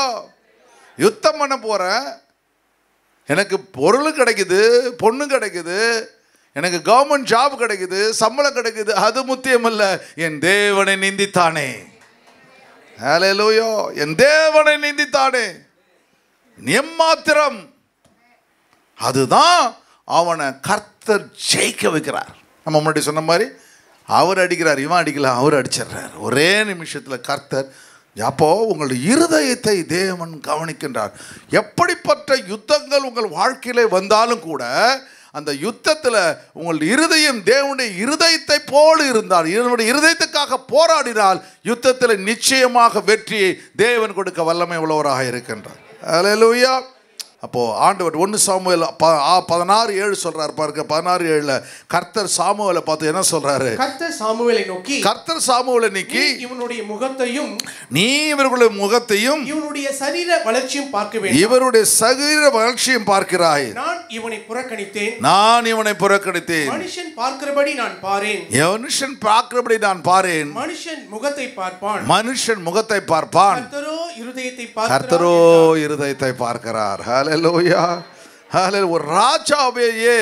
யுத்தம் பண்ண போகிறேன், எனக்கு பொருள் கிடைக்குது, பொண்ணு கிடைக்குது, எனக்கு கவர்மெண்ட் ஜாப் கிடைக்குது, சம்பளம் கிடைக்குது, அது முக்கியமல்ல, என் தேவனை நிந்தித்தானே. ஹல்லேலூயா. என் தேவனை நிந்தித்தானே, எம்மாத்திரம். அதுதான் அவனை கர்த்தர் ஜெயிக்க வைக்கிறார். நம்ம முன்னாடி சொன்ன மாதிரி அவர் அடிக்கிறார், இவன் அடிக்கலாம், அவர் அடிச்சிடுறார் ஒரே நிமிஷத்தில் கர்த்தர். அப்போ உங்களுடைய இருதயத்தை தேவன் கவனிக்கின்றார். எப்படிப்பட்ட யுத்தங்கள் உங்கள் வாழ்க்கையிலே வந்தாலும் கூட அந்த யுத்தத்தில் உங்கள் இருதயம் தேவனுடைய இருதயத்தை போல் இருந்தால், இதனுடைய இருதயத்துக்காக போராடினால் யுத்தத்தில் நிச்சயமாக வெற்றியை தேவன் கொடுக்க வல்லமை உள்ளவராக இருக்கின்றார். அல்லேலூயா. அப்போது ஆண்டவர் 1 சாமுவேல் 16:7 சொல்கிறார் பாருங்க. 16:7 கர்த்தர் சாமுவேலை பார்த்து என்ன சொல்கிறாரு, கர்த்தர் சாமுவேலை நோக்கி, கர்த்தர் சாமுவேலை நோக்கி, இவனுடைய முகத்தையும் நீ இவர்களுடைய முகத்தையும் இவனுடைய சரீர வளர்ச்சியும் பார்க்க வேண்டும், இவருடைய சரீர வளர்ச்சியும் பார்க்கிறாய். நான் இவனை புறக்கணித்தேன், நான் இவனை புறக்கணித்தேன். மனுஷன் பார்க்கிறபடி நான் பாரேன், மனுஷன் பார்க்கிறபடி நான் பாரேன். மனுஷன் முகத்தை பார்ப்பான், மனுஷன் முகத்தை பார்ப்பான், கர்த்தரோ இருதயத்தை பார்க்கிறார். கர்த்தரோ இருதயத்தை பார்க்கிறார். ஹல்லேலூயா. ஹல்லேலூயா. ஒரு ராஜாவையே,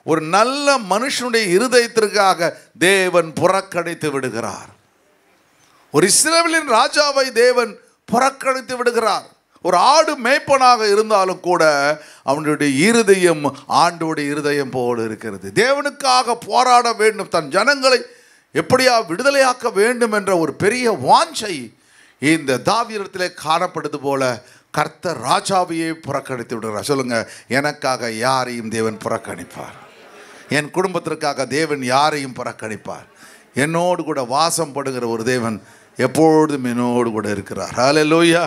ஒரு நல்ல மனுஷனுடைய இருதயத்திற்காக தேவன் புறக்கணித்து விடுகிறார். ஒரு இஸ்ரவேலின் ராஜாவை தேவன் புறக்கணித்து விடுகிறார். ஒரு ஆடு மேய்ப்பனாக இருந்தாலும் கூட அவனுடைய இருதயம் ஆண்டோடைய இருதயம் போல இருக்கிறது. தேவனுக்காக போராட வேண்டும், தன் ஜனங்களை எப்படியா விடுதலையாக்க வேண்டும் என்ற ஒரு பெரிய வாஞ்சை இந்த தாவீதிலே காணப்படுது போல கர்த்தர் ராஜாவையே புறக்கணித்து விடுகிறார். சொல்லுங்க, எனக்காக யாரையும் தேவன் புறக்கணிப்பார், என் குடும்பத்திற்காக தேவன் யாரையும் புறக்கணிப்பார். என்னோடு கூட வாசம் படுகிற ஒரு தேவன் எப்பொழுதும் என்னோடு கூட இருக்கிறார். ஹல்லேலூயா.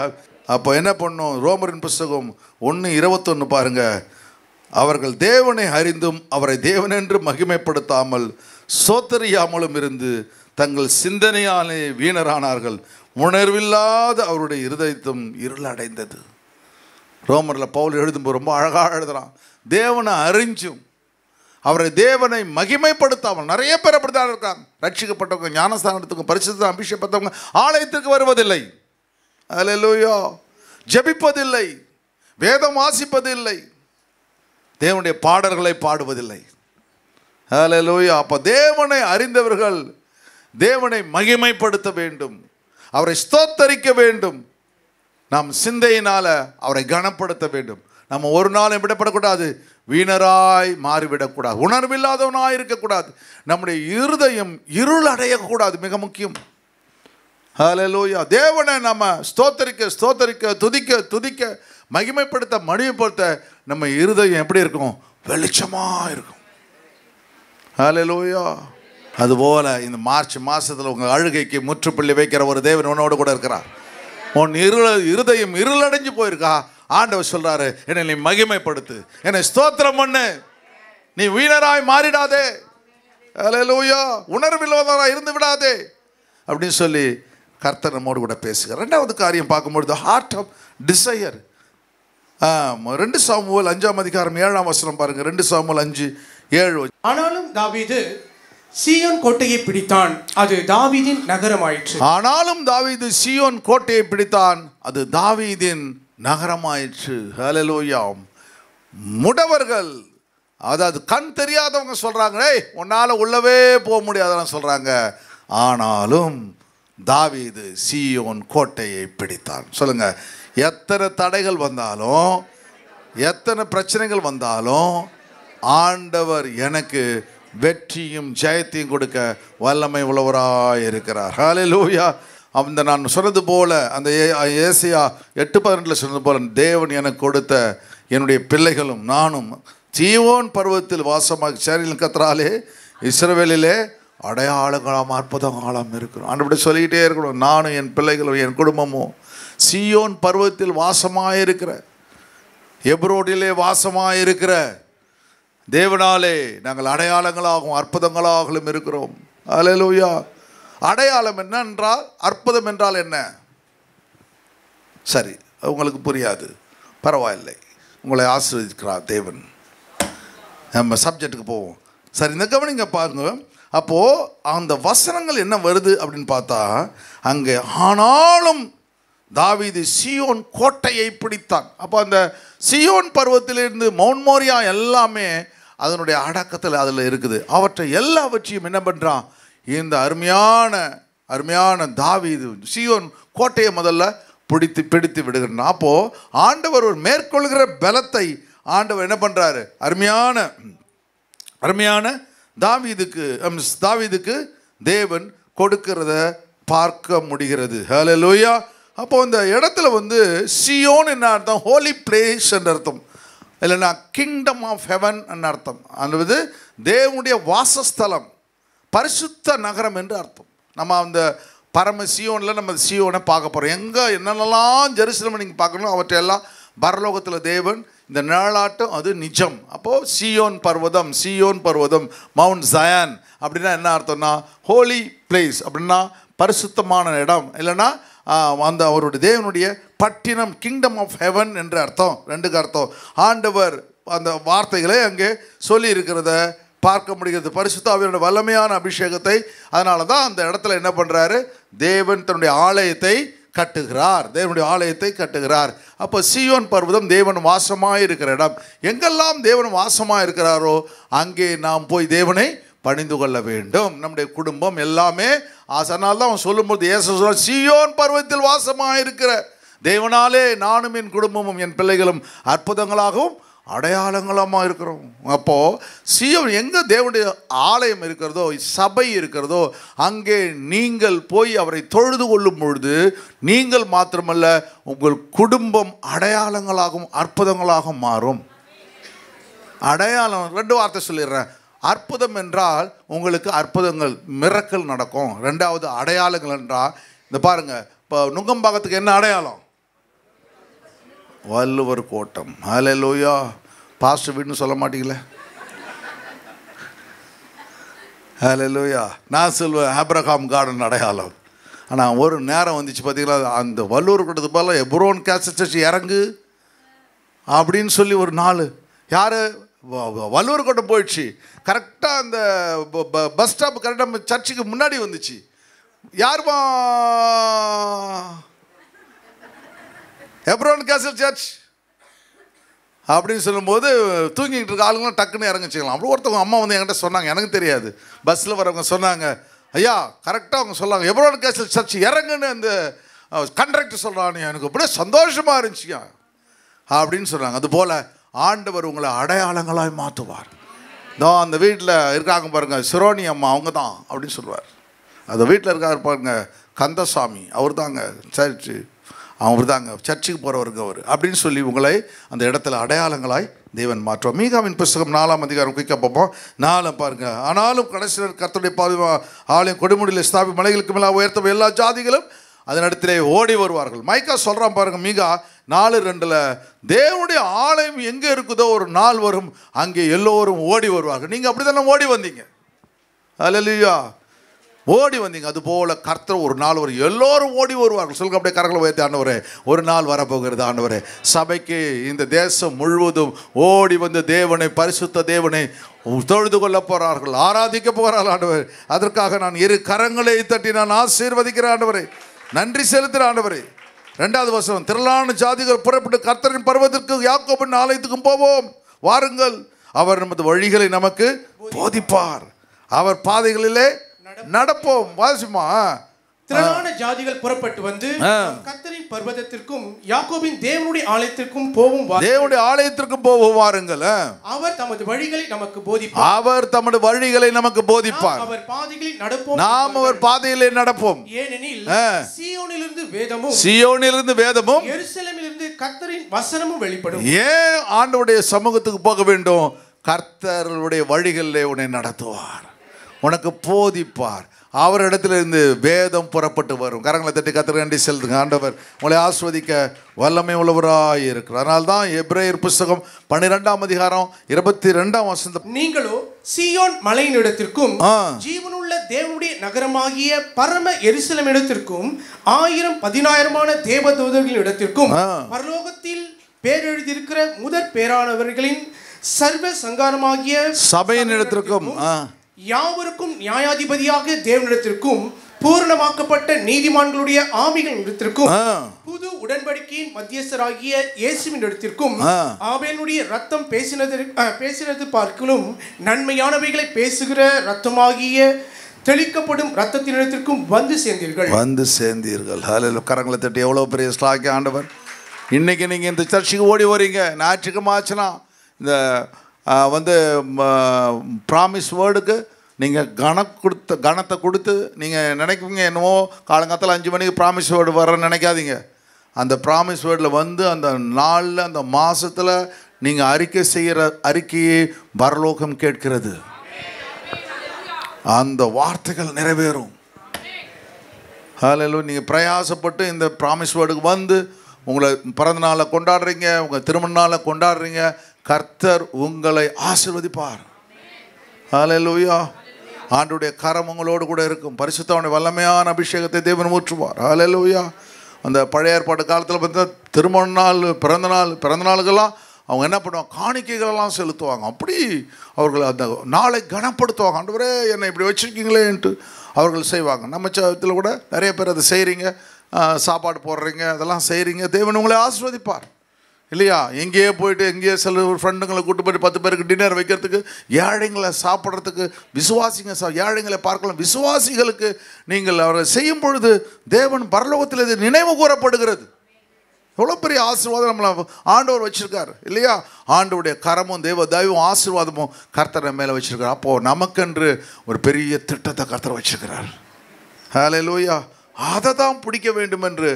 அப்போ என்ன பண்ணும், ரோமரின் புஸ்தகம் 1:21 பாருங்க. அவர்கள் தேவனை அறிந்தும் அவரை தேவனென்று மகிமைப்படுத்தாமல் சோத்தரியாமலும் இருந்து தங்கள் சிந்தனையாலே வீணரானார்கள், உணர்வில்லாத அவருடைய இருதயத்தும் இருளடைந்தது. ரோமரில் பவுல் எழுதும்போது ரொம்ப அழகாக எழுதுகிறான். தேவனை அறிஞ்சும் அவரை தேவனை மகிமைப்படுத்தாமல் நிறைய பேர் அப்படி தான் இருக்காங்க. ரட்சிக்கப்பட்டவங்க, ஞானஸ்தானத்துக்கும் பரிசுத்த அபிஷேகப்பட்டவங்க ஆலயத்திற்கு வருவதில்லை, அல்லேலூயா, ஜெபிப்பதில்லை, வேதம் வாசிப்பதில்லை, தேவனுடைய பாடல்களை பாடுவதில்லை, அல்லேலூயா. அப்போ தேவனை அறிந்தவர்கள் தேவனை மகிமைப்படுத்த வேண்டும், அவரை ஸ்தோத்தரிக்க வேண்டும், நாம் சிந்தையினால் அவரை கனப்படுத்த வேண்டும். நம்ம ஒரு நாளும் விடப்படக்கூடாது, வீணராய் மாறிவிடக்கூடாது, உணர்வில்லாதவனாய் இருக்கக்கூடாது, நம்முடைய இருதயம் இருள் அடையக்கூடாது, மிக முக்கியம். ஹல்லேலூயா. தேவனை நம்ம ஸ்தோத்தரிக்க ஸ்தோத்தரிக்க துதிக்க துதிக்க மகிமைப்படுத்த மகிமைப்படுத்த நம்ம இருதயம் எப்படி இருக்கும்? வெளிச்சமாக இருக்கும். ஹல்லேலூயா. அதுபோல் இந்த மார்ச் மாதத்தில் உங்கள் அழுகைக்கு முற்றுப்புள்ளி வைக்கிற ஒரு தேவன் உன்னோடு கூட இருக்கிறார். உன் இருதயம் இருளடைஞ்சு போயிருக்கா? ஆண்டவர் சொல்றாரு, என்னை நீ மகிமைப்படுத்து, என்னை ஸ்தோத்திரம் பண்ணு, நீ வீணராய் மாறிடாதே, அல்லேலூயா, உணர்வில்லாதவராய் இருந்து விடாதே அப்படின்னு சொல்லி கர்த்தர் நம்மோடு கூட பேசுகிறார். ரெண்டாவது காரியம் பார்க்கும்பொழுது ஹார்ட் ஆஃப் டிசையர். 2 சாமுவேல் 5:7 பாருங்க. 2 சாமுவேல் 5:7. ஆனாலும் தாவீது சீயோன் கோட்டையை பிடித்தான், அது தாவீதின் நகரமாயிற்று. ஆனாலும் தாவீது சீயோன் கோட்டையை பிடித்தான், அது தாவீதின் நகரமாயிற்று. ஹல்லேலூயா. முடவர்கள், அதாவது கண் தெரியாதவங்க சொல்றாங்க, ஏய் உன்னால உள்ளவே போக முடியாதுன்னு சொல்றாங்க. ஆனாலும் தாவீது சீயோன் கோட்டையை பிடித்தான். சொல்லுங்க, எத்தனை தடைகள் வந்தாலும், எத்தனை பிரச்சனைகள் வந்தாலும் ஆண்டவர் எனக்கு வெற்றியும் ஜெயத்தையும் கொடுக்க வல்லமை உள்ளவராய் இருக்கிறார். ஹல்லேலூயா. அந்த நான் சொன்னது போல, அந்த ஏசாயா 8:12 சொன்னது போல, தேவன் எனக்கு கொடுத்த என்னுடைய பிள்ளைகளும் நானும் சீயோன் பர்வத்தில் வாசமாக சேரில் கத்தராலே இஸ்ரவேலிலே அடையாளங்களாம் அற்புதங்களாம் இருக்கிறோம். அப்படி சொல்லிக்கிட்டே இருக்கணும். நானும் என் பிள்ளைகளும் என் குடும்பமும் சீயோன் பர்வத்தில் வாசமாக இருக்கிற, எப்ரோனிலே வாசமாக இருக்கிற தேவனாலே நாங்கள் அடையாளங்களாகவும் அற்புதங்களாகவும் இருக்கிறோம். அல்லேலூயா. அடையாளம் என்ன என்றால், அற்புதம் என்றால் என்ன? சரி, உங்களுக்கு புரியாது, பரவாயில்லை, உங்களை ஆசீர்வதிக்கிறார் தேவன். நம்ம சப்ஜெக்டுக்கு போவோம். சரி, இந்த கவனிங்க பாருங்க. அப்போது அந்த வசனங்கள் என்ன வருது அப்படின்னு பார்த்தா, அங்கே ஆனாலும் தாவீது சீயோன் கோட்டையை பிடித்தான். அப்போ அந்த சீயோன் பர்வத்திலிருந்து மவுண்ட் மோரியா எல்லாமே அதனுடைய அடக்கத்தில் அதில் இருக்குது. அவற்றை எல்லாவற்றையும் என்ன பண்ணுறான்? இந்த அருமையான தாவீது சீயோன் கோட்டையை முதல்ல பிடித்து விடுகிறான். அப்போது ஆண்டவர் ஒரு மேற்கொள்கிற பலத்தை ஆண்டவர் என்ன பண்ணுறாரு? அருமையான தாவீதுக்கு தேவன் கொடுக்கிறத பார்க்க முடிகிறது. ஹல்லேலூயா. அப்போ இந்த இடத்துல வந்து சியோன் என்ன அர்த்தம்? ஹோலி பிளேஸ் என்ற அர்த்தம், இல்லைன்னா கிங்டம் ஆஃப் ஹெவன் என்ற அர்த்தம். அது தேவனுடைய வாசஸ்தலம், பரிசுத்த நகரம் என்று அர்த்தம். நம்ம அந்த பரம சியோனில் நம்ம சியோனை பார்க்க போகிறோம். எங்கே என்னென்னலாம் ஜெருசலேம் நீங்கள் பார்க்கணும், அவற்றையெல்லாம் பரலோகத்தில் தேவன் இந்த நிழலாட்டம் அது நிஜம். அப்போது சியோன் பர்வதம் மவுண்ட் ஜயான் அப்படின்னா என்ன அர்த்தம்னா ஹோலி பிளேஸ், அப்படின்னா பரிசுத்தமான இடம், இல்லைன்னா அந்த அவருடைய தேவனுடைய பட்டினம், கிங்டம் ஆஃப் ஹெவன் என்ற அர்த்தம். ரெண்டுக்கு அர்த்தம். ஆண்டவர் அந்த வார்த்தைகளை அங்கே சொல்லி இருக்கிறத பார்க்க முடிகிறது. பரிசுத்த ஆவியோட வல்லமையான அபிஷேகத்தை. அதனால தான் அந்த இடத்துல என்ன பண்ணுறாரு? தேவன் தன்னுடைய ஆலயத்தை கட்டுகிறார். அப்போ சியோன் பர்வதம் தேவன் வாசமாக இருக்கிற இடம். எங்கெல்லாம் தேவன் வாசமாக இருக்கிறாரோ அங்கே நாம் போய் தேவனை பணிந்து கொள்ள வேண்டும். நம்முடைய குடும்பம் எல்லாமே. அதனால தான் அவன் சொல்லும்போது சொல்ல, சியோன் பர்வதத்தில் வாசமாக இருக்கிற தேவனாலே நானும் என் குடும்பமும் என் பிள்ளைகளும் அற்புதங்களாகவும் அடையாளங்களமாக இருக்கிறோம். அப்போது சியோன் எங்கே தேவனுடைய ஆலயம் இருக்கிறதோ, சபை இருக்கிறதோ, அங்கே நீங்கள் போய் அவரை தொழுது கொள்ளும் பொழுது நீங்கள் மாத்திரமல்ல, உங்கள் குடும்பம் அடையாளங்களாகவும் அற்புதங்களாகவும் மாறும். அடையாளம் 2 வார்த்தை சொல்லிடுறேன். அற்புதம் என்றால் உங்களுக்கு அற்புதங்கள், மிரக்கல் நடக்கும். 2வது அடையாளங்கள் என்றால், இந்த பாருங்கள், இப்போ நுங்கம்பாக்கத்துக்கு என்ன அடையாளம்? வள்ளுவர் கோட்டம். ஹல்லேலூயா. பாஸ்டர் வீடுன்னு சொல்ல மாட்டீங்களே. ஹல்லேலூயா. நான் சொல்லுவேன் ஆபிரகாம் கார்டன் அடையாளம். ஆனால் ஒரு நேரம் வந்துச்சு பார்த்தீங்களா, அந்த வள்ளுவர் கோட்டத்துக்கு பதிலாக எப்ரோன் கேசட் சர்ச் இறங்கு, அப்படின்னு சொல்லி ஒரு நாள் யார் வள்ளுவர் கோட்டை போயிடுச்சு. கரெக்டாக அந்த பஸ் ஸ்டாப் கரெக்டாக சர்ச்சுக்கு முன்னாடி வந்துச்சு. யாருமா எப்ரோன் கேசல் சர்ச் அப்படின்னு சொல்லும்போது தூங்கிக்கிட்டு இருக்க ஆளுங்களாம் டக்குன்னு இறங்கிச்சிக்கலாம். அப்படி ஒருத்தவங்க அம்மா வந்து என்கிட்ட சொன்னாங்க, எனக்கு தெரியாது, பஸ்ஸில் வரவங்க சொன்னாங்க, ஐயா கரெக்டாக அவங்க சொன்னாங்க எப்ரோன் கேசல் சர்ச் இறங்குன்னு அந்த கண்டக்டர் சொல்கிறான்னு. எனக்கு அப்படியே சந்தோஷமாக இருந்துச்சுயா அப்படின்னு சொன்னாங்க. அதுபோல் ஆண்டவர் உங்களை அடையாளங்களாய் மாற்றுவார். தான் அந்த வீட்டில் இருக்காங்க பாருங்கள், சிரோனி அம்மா, அவங்க தான் அப்படின்னு சொல்லுவார். அந்த வீட்டில் இருக்காரு பாருங்க கந்தசாமி, அவர் தாங்க சர்ச்சு, அவர் தாங்க சர்ச்சுக்கு போகிறவருங்க அவர் அப்படின்னு சொல்லி உங்களை அந்த இடத்துல அடையாளங்களாய் தேவன் மாற்றுவார். மீகாவின் புஸ்தகம் 4ஆம் அதிகாரம் குயிக்க பார்ப்போம். 4 பாருங்க. ஆனாலும் கடைசியில் கர்த்தருடைய ஆலயம் கொடுமுடியில் ஸ்தாபி மலைகளுக்கு மேலே உயர்த்த எல்லா ஜாதிகளும் அதனிடத்திலே ஓடி வருவார்கள். மைக்கா சொல்கிறான் பாருங்க, மீகா 4:2 தேவனுடைய ஆலயம் எங்கே இருக்குதோ ஒரு நாள் வரும், அங்கே எல்லோரும் ஓடி வருவார்கள். நீங்கள் அப்படி தானே ஓடி வந்தீங்க, அல்லேலூயா, ஓடி வந்தீங்க. அதுபோல் கர்த்தர் ஒரு நாள் வரும், எல்லோரும் ஓடி வருவார்கள். சொல்லுங்க அப்படியே கரங்களை உயர்த்தி, ஆண்டவரே ஒரு நாள் வரப்போகிறது ஆண்டவரே, சபைக்கு இந்த தேசம் முழுவதும் ஓடி வந்து தேவனை, பரிசுத்த தேவனை தொழுது கொள்ள போகிறார்கள், ஆராதிக்க போகிறார்கள் ஆண்டவர். அதற்காக நான் இரு கரங்களை தட்டி நான் ஆசீர்வதிக்கிறேன் ஆண்டவரே, நன்றி செலுத்துகிற ஆண்டவரே. 2வது வசனம், திரளான ஜாதிகள் புறப்பட்டு கர்த்தரின் பர்வதற்கு யாக்கோபின் ஆலயத்துக்கும் போவோம், வாருங்கள், அவர் நமது வழிகளை நமக்கு போதிப்பார், அவர் பாதைகளிலே நடப்போம். வாசிமா, திரளான ஜாதிகள் புறப்பட்டு வந்து கர்த்தரின் பர்வதத்திற்கும் யாக்கோபின் தேவனுடைய ஆலயத்திற்கும் போவோம், தேவனுடைய ஆலயத்திற்கும் போவோம், வாருங்கள், அவர் தமது வழிகளை நமக்கு போதிப்பார், அவர் தமது வழிகளை நமக்கு போதிப்பார், அவர் பாதைகளில் நடப்போம், நாம் அவர் பாதையிலே நடப்போம். ஏனெனில் சீயோனிலிருந்து வேதமும், சீயோனிலிருந்து வேதமும், எருசலேமிலிருந்து கர்த்தரின் வசனமும் வெளிப்படும். ஏன் ஆண்டவருடைய சமூகத்துக்கு போக வேண்டும்? கர்த்தருடைய வழிகளிலே உன்னை நடத்துவார், உனக்கு போதிப்பார், அவரிடத்திலிருந்து வேதம் புறப்பட்டு வரும். கரங்களை தட்டி கர்த்தருக்கு நன்றி செலுத்துங்க. ஆண்டவர் உங்களை ஆஸ்வதிக்க வல்லமை உள்ளவராய் இருக்கிறார். அதனால்தான் எபிரேயர் புஸ்தகம் 12ஆம் அதிகாரம் 22ஆம் வசனம், நீங்களோ சீயோன் மலையின் இடத்திற்கும் ஜீவனுள்ள தேவனுடைய நகரமாகிய பரம எருசலேம் இடத்திற்கும் 1000-10,000 தேவதூதர்களின் இடத்திற்கும் பரலோகத்தில் பேரெழுதியிருக்கிற முதற் பேரானவர்களின் சர்வ சங்காரமாகிய சபையின் இடத்திற்கும் யாவருக்கும் நியாயாதிபதியாக தேவனிடத்திற்கும் பூரணமாக்கப்பட்ட நீதிமான்களுடைய ஆவிகள் இடத்திற்கும் புது உடன்படிக்கையின் மத்தியஸ்தராகிய இயேசுவின் இடத்திற்கும் ஆபேலுடைய ரத்தம் பேசினது பார்க்கலும் நன்மையானவைகளை பேசுகிற ரத்தமாகிய தெளிக்கப்படும் ரத்தத்தினிடத்திற்கும் வந்து சேர்ந்தீர்கள். ஹல்லேலூயா. கரங்களை தட்டி எவ்வளோ பெரிய ஸ்லாக்கிய ஆண்டவர். இன்னைக்கு நீங்கள் இந்த சர்ச்சுக்கு ஓடி வரீங்க, ஞாயிற்றுக்கிழமை ஆச்சுன்னா இந்த வந்து ப்ராமிஸ் வேர்டுக்கு நீங்கள் கணத்தை கொடுத்து நீங்கள் நினைக்குவீங்க என்னவோ காலங்காலத்தில் 5 மணிக்கு ப்ராமிஸ் வேர்டு வரன்னு நினைக்காதீங்க. அந்த ப்ராமிஸ் வேர்டில் வந்து அந்த நாளில் அந்த மாதத்தில் நீங்கள் அறிக்கை செய்கிற அறிக்கையை பரலோகம் கேட்கிறது, அந்த வார்த்தைகள் நிறைவேறும். ஹல்லேலூயா. நீங்கள் பிரயாசப்பட்டு இந்த ப்ராமிஸ் வேர்டுக்கு வந்து உங்களை பிறந்த நாளை கொண்டாடுறீங்க, உங்கள் திருமண நாளை கொண்டாடுறீங்க, கர்த்தர் உங்களை ஆசீர்வதிப்பார். ஹல்லேலூயா. ஆண்டவருடைய கரம் உங்களோடு கூட இருக்கும். பரிசுத்தவனுடைய வல்லமையான அபிஷேகத்தை தேவன் ஊற்றுவார். ஹல்லேலூயா. அந்த பழைய ஏற்பாட்டு காலத்தில் பார்த்தா திருமண நாள், பிறந்த நாளுக்கெல்லாம் அவங்க என்ன பண்ணுவாங்க, காணிக்கைகளெல்லாம் செலுத்துவாங்க. அப்படி அவர்கள் அந்த நாளை கனப்படுத்துவாங்க. ஆண்டவரே என்னை இப்படி வச்சுருக்கீங்களேன்ட்டு அவர்கள் செய்வாங்க. நம்ம சத்தில் கூட நிறைய பேர் அதை செய்கிறீங்க, சாப்பாடு போடுறீங்க, அதெல்லாம் செய்கிறீங்க. தேவன் உங்களை ஆசீர்வதிப்பார் இல்லையா? எங்கேயே போயிட்டு எங்கேயே சில ஃப்ரெண்டுங்களை கூட்டு போய்ட்டு 10 பேருக்கு டின்னர் வைக்கிறதுக்கு, ஏழைங்களை சாப்பிட்றதுக்கு, விசுவாசிங்க ஏழைங்களை பார்க்கலாம், விசுவாசிகளுக்கு நீங்கள் அவரை செய்யும் பொழுது தேவன் பரலோகத்தில் இது நினைவு கூறப்படுகிறது. எவ்வளோ பெரிய ஆசீர்வாதம் நம்மளை ஆண்டவர் வச்சுருக்கார் இல்லையா? ஆண்டவருடைய கரமும் தேவ தயவும் ஆசீர்வாதமும் கர்த்தரை மேலே வச்சுருக்கார். அப்போது நமக்கென்று ஒரு பெரிய திட்டத்தை கர்த்தர் வச்சுருக்கிறார். ஹல்லேலூயா. அதை தான் பிடிக்க வேண்டும் என்று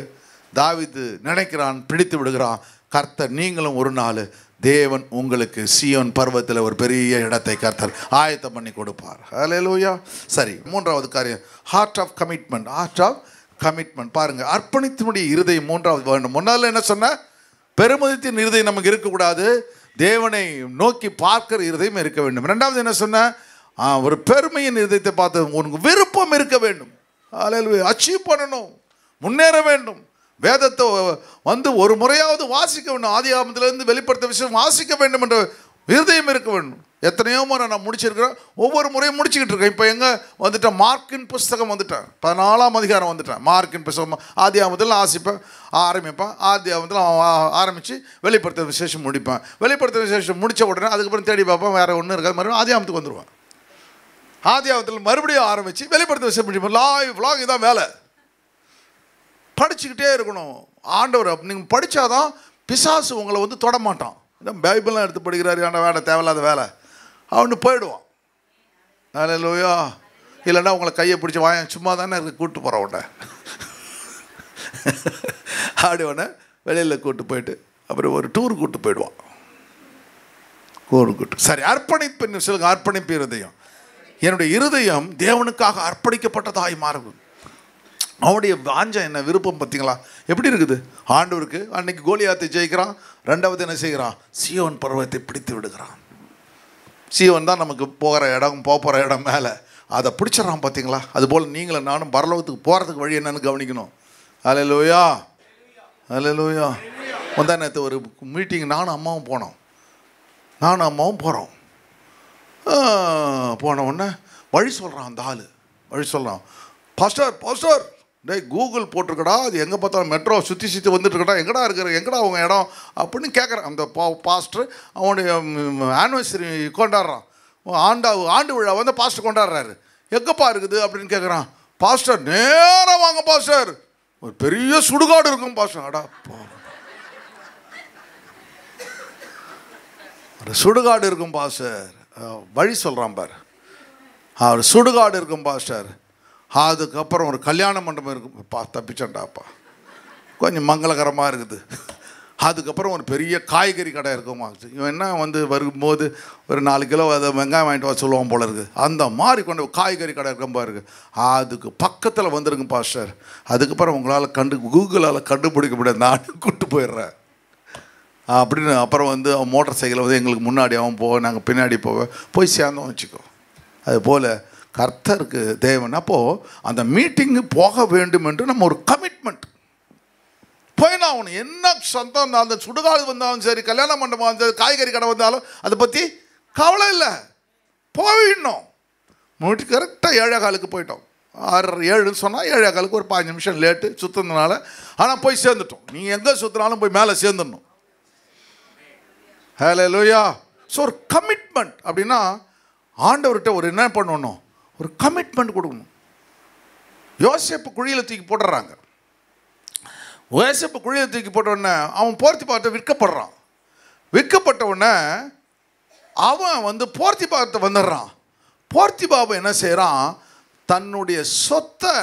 தாவீது நினைக்கிறான், பிடித்து விடுகிறான். கர்த்தர் நீங்களும் ஒரு நாள் தேவன் உங்களுக்கு சீயோன் பர்வத்தில் ஒரு பெரிய இடத்தை கர்த்தர் ஆயத்தம் பண்ணி கொடுப்பார். ஹல்லேலூயா. சரி, 3வது காரியம், heart of commitment. Heart of commitment பாருங்கள், அர்ப்பணித்தினுடைய இருதயம் 3வது வேண்டும். முன்னால் என்ன சொன்ன, பெருமதித்தின் இருதயம் நமக்கு இருக்கக்கூடாது, தேவனை நோக்கி பார்க்கிற இருதயம் இருக்க வேண்டும். 2வது என்ன சொன்ன, ஒரு பெருமையின் இருதயத்தை பார்த்து உனக்கு விருப்பம் இருக்க வேண்டும். ஹல்லேலூயா. அச்சீவ் பண்ணணும், முன்னேற வேண்டும், வேதத்தை வந்து ஒரு முறையாவது வாசிக்க வேண்டும். ஆதியாகமத்திலிருந்து வெளிப்படுத்த விஷயம் வாசிக்க வேண்டும் என்ற இருதயம் இருக்க வேண்டும். எத்தனையோ முறை நான் முடிச்சிருக்கிறேன், ஒவ்வொரு முறையும் முடிச்சுக்கிட்டு இருக்கேன். இப்போ எங்கே வந்துட்டேன், மார்க்கின் புஸ்தகம் வந்துட்டேன், 14ஆம் அதிகாரம் வந்துட்டேன். மார்க்கின் புஸ்தகம் ஆதியாகமத்தில் ஆரம்பிப்பேன். ஆதியாகமத்தில் ஆரம்பித்து வெளிப்படுத்த விசேஷம் முடிப்பேன். வெளிப்படுத்த விசேஷம் முடித்த உடனே அதுக்கப்புறம் தேடி பார்ப்பேன், வேறு ஒன்றும் இருக்காது, மறுபடியும் ஆதியாகமத்துக்கு வந்துடுவேன். ஆதியாகமத்தில் மறுபடியும் ஆரம்பித்து வெளிப்படுத்த விசேஷம் முடிப்பேன். லாங் இதான் வேலை. படிச்சுக்கிட்டே இருக்கணும். ஆண்டவர் நீங்கள் படித்தாதான் பிசாசு உங்களை வந்து தொடமாட்டான். பைபிள்லாம் எடுத்து படிக்கிறாரு, ஆண்ட வேலை தேவையில்லாத வேலை அவனு போயிடுவான். அல்லேலூயா. இல்லைன்னா உங்களை கையை பிடிச்சி வாங்க சும்மா தானே கூப்பிட்டு போகிறான் உடனே அப்படி உடனே வெளியில் கூப்பிட்டு போயிட்டு அப்புறம் ஒரு டூர் கூப்பிட்டு போயிடுவான். கூப்பிட்டு சரி அர்ப்பணிப்பு சொல்லுங்க. அர்ப்பணிப்பு இருதயம். என்னுடைய இருதயம் தேவனுக்காக அர்ப்பணிக்கப்பட்டதாய் மாறும். அவனுடைய வாஞ்சம் என்ன விருப்பம் பார்த்தீங்களா எப்படி இருக்குது ஆண்டவருக்கு. அன்னைக்கு கோலியாத்தை ஜெயிக்கிறான், ரெண்டாவது என்ன செய்கிறான், சீயோன் பர்வத்தை பிடித்து விடுகிறான். சீயோன் தான் நமக்கு போகிற இடம், போகிற இடம் மேலே, அதை பிடிச்சிடறான் பார்த்தீங்களா. அதுபோல் நீங்களும் நானும் பரலோகத்துக்கு போகிறதுக்கு வழி என்னன்னு கவனிக்கணும். அல்லேலூயா, அல்லேலூயா. முந்தா நேற்று ஒரு மீட்டிங் நானும் அம்மாவும் போகிறோம். போன உடனே வழி சொல்கிறான் அந்த ஆள். வழி சொல்கிறான், பாஸ்டர் டேய் கூகுள் போட்டிருக்கடா, அது எங்கே பார்த்தாலும் மெட்ரோ சுற்றி வந்துட்டுருக்கடா, எங்கடா எங்கடா அவங்க இடம் அப்படின்னு கேட்குறான். அந்த பாஸ்டர் அவனுடைய ஆனிவர்சரி கொண்டாடுறான், ஆண்டு விழா வந்து பாஸ்டர் கொண்டாடுறாரு. எங்கப்பா இருக்குது அப்படின்னு கேட்குறான். பாஸ்டர் நேராக வாங்க பாஸ்டர், ஒரு பெரிய சுடுகாடு இருக்கும் பாஸ்டர். அடா ஒரு சுடுகாடு இருக்கும் பாஸ்டர். வழி சொல்கிறான் பார். ஒரு சுடுகாடு இருக்கும் பாஸ்டர். அதுக்கப்புறம் ஒரு கல்யாண மண்டபம் இருக்குப்பா, தப்பிச்சண்டாப்பா, கொஞ்சம் மங்களகரமாக இருக்குது. அதுக்கப்புறம் ஒரு பெரிய காய்கறி கடை இருக்குமா. இவன் என்ன வந்து வரும்போது ஒரு 4 கிலோ அதை வெங்காயம் வாங்கிட்டு வர சொல்லுவான் போல இருக்குது. அந்த மாதிரி கொண்டு காய்கறி கடை இருக்கம்பா இருக்குது. அதுக்கு பக்கத்தில் வந்துருங்க பாஸ்டர். அதுக்கப்புறம் உங்களால் கூகுளால் கண்டுபிடிக்க முடியாது, நான் கூப்பிட்டு போயிடுறேன் அப்படின்னு. அப்புறம் வந்து அவன் மோட்டார் சைக்கிளை வந்து எங்களுக்கு முன்னாடி அவன் நாங்கள் பின்னாடி போய் சேர்ந்தோம் வச்சுக்கோ. அதுபோல் கர்த்தருக்கு தேவன். அப்போது அந்த மீட்டிங்கு போக வேண்டும் என்று நம்ம ஒரு கமிட்மெண்ட் போயினா அவனு என்ன சொந்தம், அந்த சுடுகாடு வந்தாலும் சரி, கல்யாண மண்டபம் வந்தாலும், காய்கறி கடை வந்தாலும் அதை பற்றி கவலை இல்லை, போயிடணும். மீட்டிங் கரெக்டாக 7:15 போயிட்டோம். 6:07 சொன்னால் 7:15 ஒரு 5 நிமிஷம் லேட்டு சுற்றுனதுனால. ஆனால் போய் சேர்ந்துட்டோம். நீங்கள் எங்கே சுற்றினாலும் போய் மேலே சேர்ந்துடணும். ஹல்லேலூயா. ஸோ ஒரு கமிட்மெண்ட் அப்படின்னா ஆண்டவர்கிட்ட ஒரு என்ன பண்ணணும், ஒரு கமிட்மெண்ட் கொடுக்கணும். யோசேப்பு குழியில் தூக்கி போட்டுறாங்க. யோசேப்பு குழியில் தூக்கி போட்ட உடனே அவன் போர்த்திபார்ட்ட விற்கப்படுறான். விற்கப்பட்ட உடனே அவன் வந்து போர்த்திபார்ட்ட வந்துடுறான். போர்த்திபாபு என்ன செய்கிறான், தன்னுடைய சொத்தை,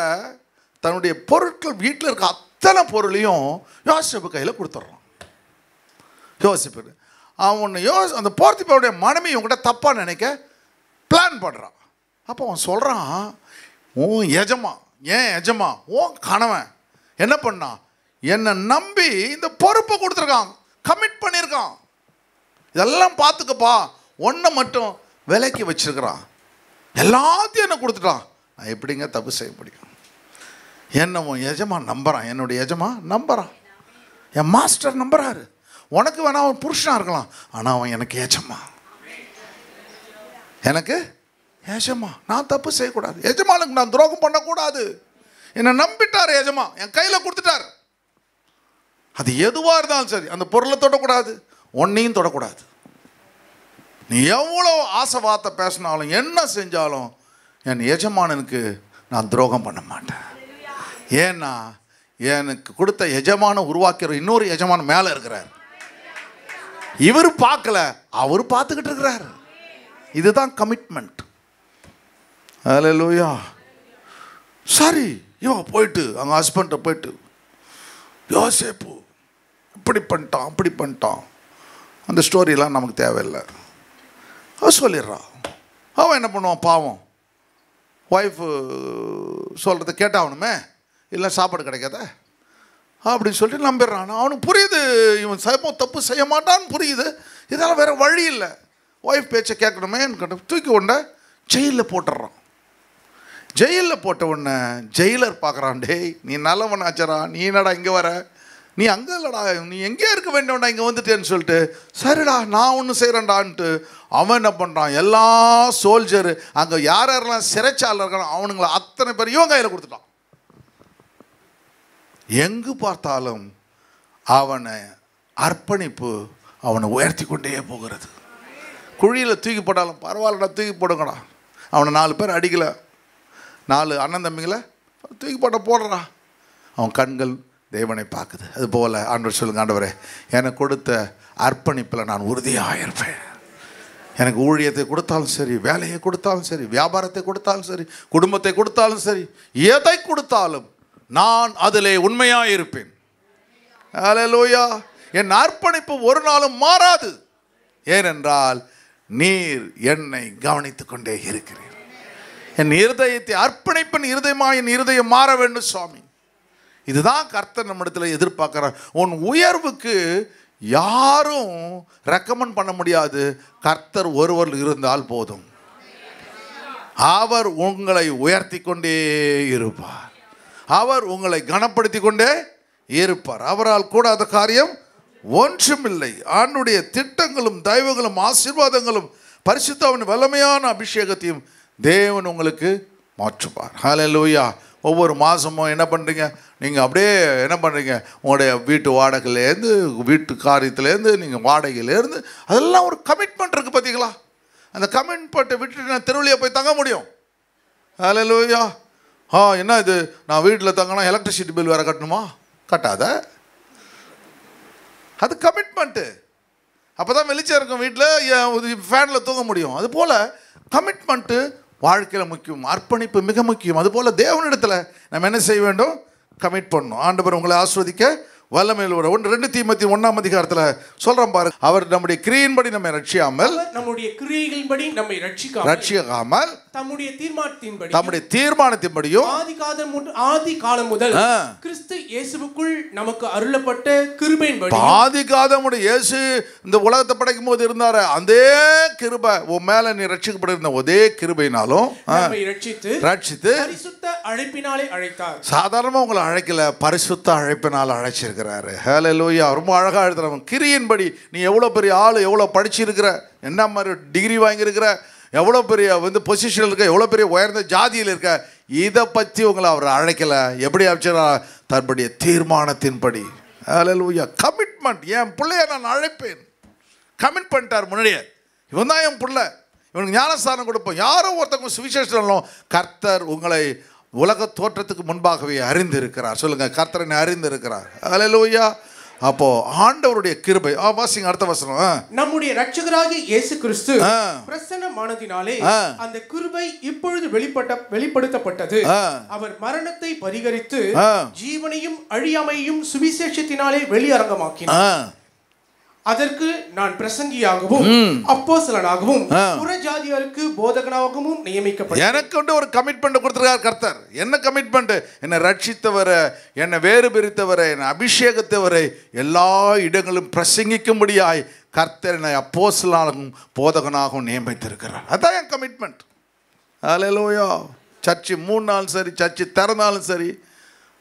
தன்னுடைய பொருட்கள், வீட்டில் இருக்க அத்தனை பொருளையும் யோசேப்பு கையில் கொடுத்துட்றான். யோசேப்பு அவன் அந்த போர்த்திபாவுடைய மனைவி இவங்கிட்ட தப்பாக நினைக்க பிளான் பண்ணுறான். அப்போ அவன் சொல்கிறான், உன் எஜமா, ஏன் எஜமா, உன் கணவன் என்ன பண்ணான், என்னை நம்பி இந்த பொறுப்பை கொடுத்துருக்கான், கமிட் பண்ணியிருக்கான், இதெல்லாம் பார்த்துக்கப்பா, ஒன்றை மட்டும் விலைக்கு வச்சிருக்கிறான், எல்லாத்தையும் என்ன கொடுத்துட்டான், நான் எப்படிங்க தப்பு செய்ய முடியும். என்ன உன் எஜமா நம்புகிறான், என்னுடைய எஜமா நம்புகிறான், என் மாஸ்டர் நம்புகிறாரு. உனக்கு வேணா அவன் புருஷனாக இருக்கலாம், ஆனால் அவன் எனக்கு எஜமா, எனக்கு எஜமா. நான் தப்பு செய்யக்கூடாது, எஜமானுக்கு நான் துரோகம் பண்ணக்கூடாது. என்னை நம்பிட்டார் எஜமா, என் கையில் கொடுத்துட்டார். அது எதுவாக இருந்தாலும் சரி, அந்த பொருளை தொடக்கூடாது, ஒன்றையும் தொடக்கூடாது. நீ எவ்வளோ ஆசை வார்த்தை பேசினாலும் என்ன செஞ்சாலும் என் எஜமானனுக்கு நான் துரோகம் பண்ண மாட்டேன். ஏன்னா எனக்கு கொடுத்த எஜமான உருவாக்கிற இன்னொரு எஜமான் மேலே இருக்கிறார். இவர் பார்க்கல, அவர் பார்த்துக்கிட்டு இருக்கிறார். இதுதான் கமிட்மெண்ட். அல்லேலூயா. சரி, இவன் போயிட்டு அவங்க ஹஸ்பண்ட்டை போயிட்டு, யோசேப்பு இப்படி பண்ணிட்டான் அப்படி பண்ணிட்டான், அந்த ஸ்டோரியெல்லாம் நமக்கு தேவையில்லை, அவன் சொல்லிடுறான். அவன் என்ன பண்ணுவான் பாவம், ஒய்ஃபு சொல்கிறத கேட்டாகணுமே, இல்லை சாப்பாடு கிடைக்காத அப்படின்னு சொல்லிட்டு நம்பிடுறான். அவனுக்கு புரியுது, இவன் தப்பு செய்ய மாட்டான்னு புரியுது. இதெல்லாம் வேறு வழி இல்லை, ஒய்ஃப் பேச்சை கேட்கணுமே, தூக்கி கொண்ட ஜெயிலில் போட்டுடுறான். ஜெயிலில் போட்ட உடனே ஜெயிலர் பார்க்குறான், டேய் நீ நல்லவன் ஆச்சரா, நீ என்னடா இங்கே வர, நீ அங்கே இல்லைடா, நீ எங்கேயா இருக்க வேண்டாம்டா, இங்கே வந்துட்டேன்னு சொல்லிட்டு, சரிடா நான் ஒன்று செய்கிறேன்டான்ட்டு அவன் என்ன பண்ணுறான், எல்லா சோல்ஜரு அங்கே யார் யாரெல்லாம் சிறைச்சாலில் இருக்கானோ அவனுங்களை அத்தனை பேர் இவன் கையில் கொடுத்துட்டான். எங்கு பார்த்தாலும் அவனை அர்ப்பணிப்பு அவனை உயர்த்தி கொண்டே போகிறது. குழியில் தூக்கி போட்டாலும் பரவாயில்லடா, தூக்கி போடுங்கடா, அவனை 4 பேர் அடிக்கலை, 4 அண்ணன் தம்பிங்களை தூக்கி போடுறா, அவன் கண்கள் தேவனை பார்க்குது. அதுபோல் ஆண்டவர் சொல்லுங்க, ஆண்டவரே எனக்கு கொடுத்த அர்ப்பணிப்பில் நான் உறுதியாக இருப்பேன். எனக்கு ஊழியத்தை கொடுத்தாலும் சரி, வேலையை கொடுத்தாலும் சரி, வியாபாரத்தை கொடுத்தாலும் சரி, குடும்பத்தை கொடுத்தாலும் சரி, எதை கொடுத்தாலும் நான் அதிலே உண்மையாக இருப்பேன். அல்லேலூயா. என் அர்ப்பணிப்பு ஒரு நாளும் மாறாது. ஏனென்றால் நீர் என்னை கவனித்துக் கொண்டே இருக்கிறீர். என் இருதயத்தை அர்ப்பணிப்பின் இருதயமாக என் இருதயம் மாற வேண்டும் சுவாமி. இதுதான் கர்த்தர் நம்மிடத்தில் எதிர்பார்க்கிறார். உன் உயர்வுக்கு யாரும் ரெக்கமெண்ட் பண்ண முடியாது, கர்த்தர் ஒருவர் இருந்தால் போதும். அவர் உங்களை உயர்த்தி கொண்டே இருப்பார், அவர் உங்களை கனப்படுத்தி கொண்டே இருப்பார். அவரால் கூடாத காரியம் ஒன்றுமில்லை. ஆண்டுடைய திட்டங்களும் தயவுகளும் ஆசீர்வாதங்களும் பரிசுத்தவன் வல்லமையான அபிஷேகத்தையும் தேவன் உங்களுக்கு மாற்றுவார். ஹல்லேலூயா. ஒவ்வொரு மாதமும் என்ன பண்ணுறீங்க, நீங்கள் அப்படியே என்ன பண்ணுறீங்க, உங்களுடைய வீட்டு வாடகையிலேருந்து, வீட்டு காரியத்துலேருந்து, நீங்கள் வாடகையிலேருந்து, அதெல்லாம் ஒரு கமிட்மெண்ட் இருக்குது பார்த்தீங்களா? அந்த கமிட்மெண்ட்டை விட்டுட்டு நான் தெருவிலேயே போய் தங்க முடியும்? ஹல்லேலூயா. என்ன இது, நான் வீட்டில் தங்கினா எலக்ட்ரிசிட்டி பில் வேறு கட்டணுமா? கட்டாத, அது கமிட்மெண்ட்டு. அப்போ தான் வெளிச்சம் இருக்கும் வீட்டில், ஃபேனில் தூங்க முடியும். அதுபோல் கமிட்மெண்ட்டு வாழ்க்கையில் முக்கியம், அர்ப்பணிப்பு மிக முக்கியம். அதுபோல் தேவனிடத்தில் நம்ம என்ன செய்ய வேண்டும், கமிட் பண்ணணும். ஆண்டவர் உங்களை ஆஸ்வதிக்க வல்லமையில் 2 தீமோத்தேயு 1ஆம் அதிகாரத்தில் சொல்கிறோம் பாருங்க, அவர் நம்முடைய கிரியையின்படி நம்மை ரட்சியாமல், நம்முடைய கிரியைகளின்படி நம்மை ரட்சிக்காமல் தம்முடைய தீர்மானத்தின்படியும் ஆதி காலம் முதல் கிறிஸ்து இயேசுவுக்குள் நமக்கு அருளப்பட்ட கிருபையின்படி, ஆதி காலமுடைய இயேசு இந்த உலகத்தை படைக்கும் போது இருந்தாரு, அதே கிருபை உன் மேல நீ ரட்சிக்கப்பட்டிருந்த அதே கிருபையினாலும் நம்மை ரட்சித்து பரிசுத்த அழைப்பினாலே அழைத்தார். சாதாரணமா உங்களை அழைக்கல, பரிசுத்த அழைப்பினால் அழைச்சிருக்கிறாரு. ஹல்லேலூயா. ரொம்ப அழகா எழுதுறவன், கிரியின்படி நீ எவ்வளோ பெரிய ஆள், எவ்வளோ படிச்சிருக்கிற, என்ன மாதிரி டிகிரி வாங்கியிருக்கிற, எவ்வளோ பெரிய பொசிஷனில் இருக்க, எவ்வளோ பெரிய உயர்ந்த ஜாதியில் இருக்க, இதை பற்றி உங்களை அவர் அழைக்கலை. எப்படி அழைச்சாரா? தன்னுடைய தீர்மானத்தின்படி. ஹல்லேலூயா. கமிட்மெண்ட். என் பிள்ளைய நான் அழைப்பேன், கமிட் பண்ணிட்டார் முன்னாடியே. இவன் தான் என் பிள்ளை, இவனுக்கு ஞானஸ்தானம் கொடுப்போம். யாரோ ஒருத்தவங்க சுவிசேஷம், கர்த்தர் உங்களை உலக தோற்றத்துக்கு முன்பாகவே அறிந்திருக்கிறார். சொல்லுங்க, கர்த்தரனை அறிந்திருக்கிறார். ஹல்லேலூயா. அப்போ ஆண்டவருடைய கிருபை. வாசிங்க அடுத்த வசனம். நம்முடைய இரட்சகராகிய இயேசு கிறிஸ்து பிரசன்னமானதினாலே அந்த கிருபை இப்பொழுது வெளிப்படுத்தப்பட்டது. அவர் மரணத்தை பரிகரித்து ஜீவனையும் அழியாமையும் சுவிசேஷத்தினாலே வெளியரங்கமாக்கினார். அதற்கு நான் பிரசங்கியாகவும் அப்போஸ்தலனாகவும் புறஜாதியாருக்கு போதகனாகவும் நியமிக்கப்பட்டேன். எனக்கு ஒரு கமிட்மெண்ட் கொடுத்திருக்கார் கர்த்தர். என்ன கமிட்மெண்ட்? என்னை ரட்சித்தவரை, என்னை வேறு பிரித்தவரை, என்னை அபிஷேகத்தவரை எல்லா இடங்களும் பிரசங்கிக்கும்படியாய் கர்த்தர் என்னை அப்போஸ்தலனாகவும் போதகனாகவும் நியமித்திருக்கிறார். அதான் என் கமிட்மெண்ட். ஹல்லேலூயா. சர்ச்சு 3 நாள் சரி, சர்ச்சு திறந்தாலும் சரி,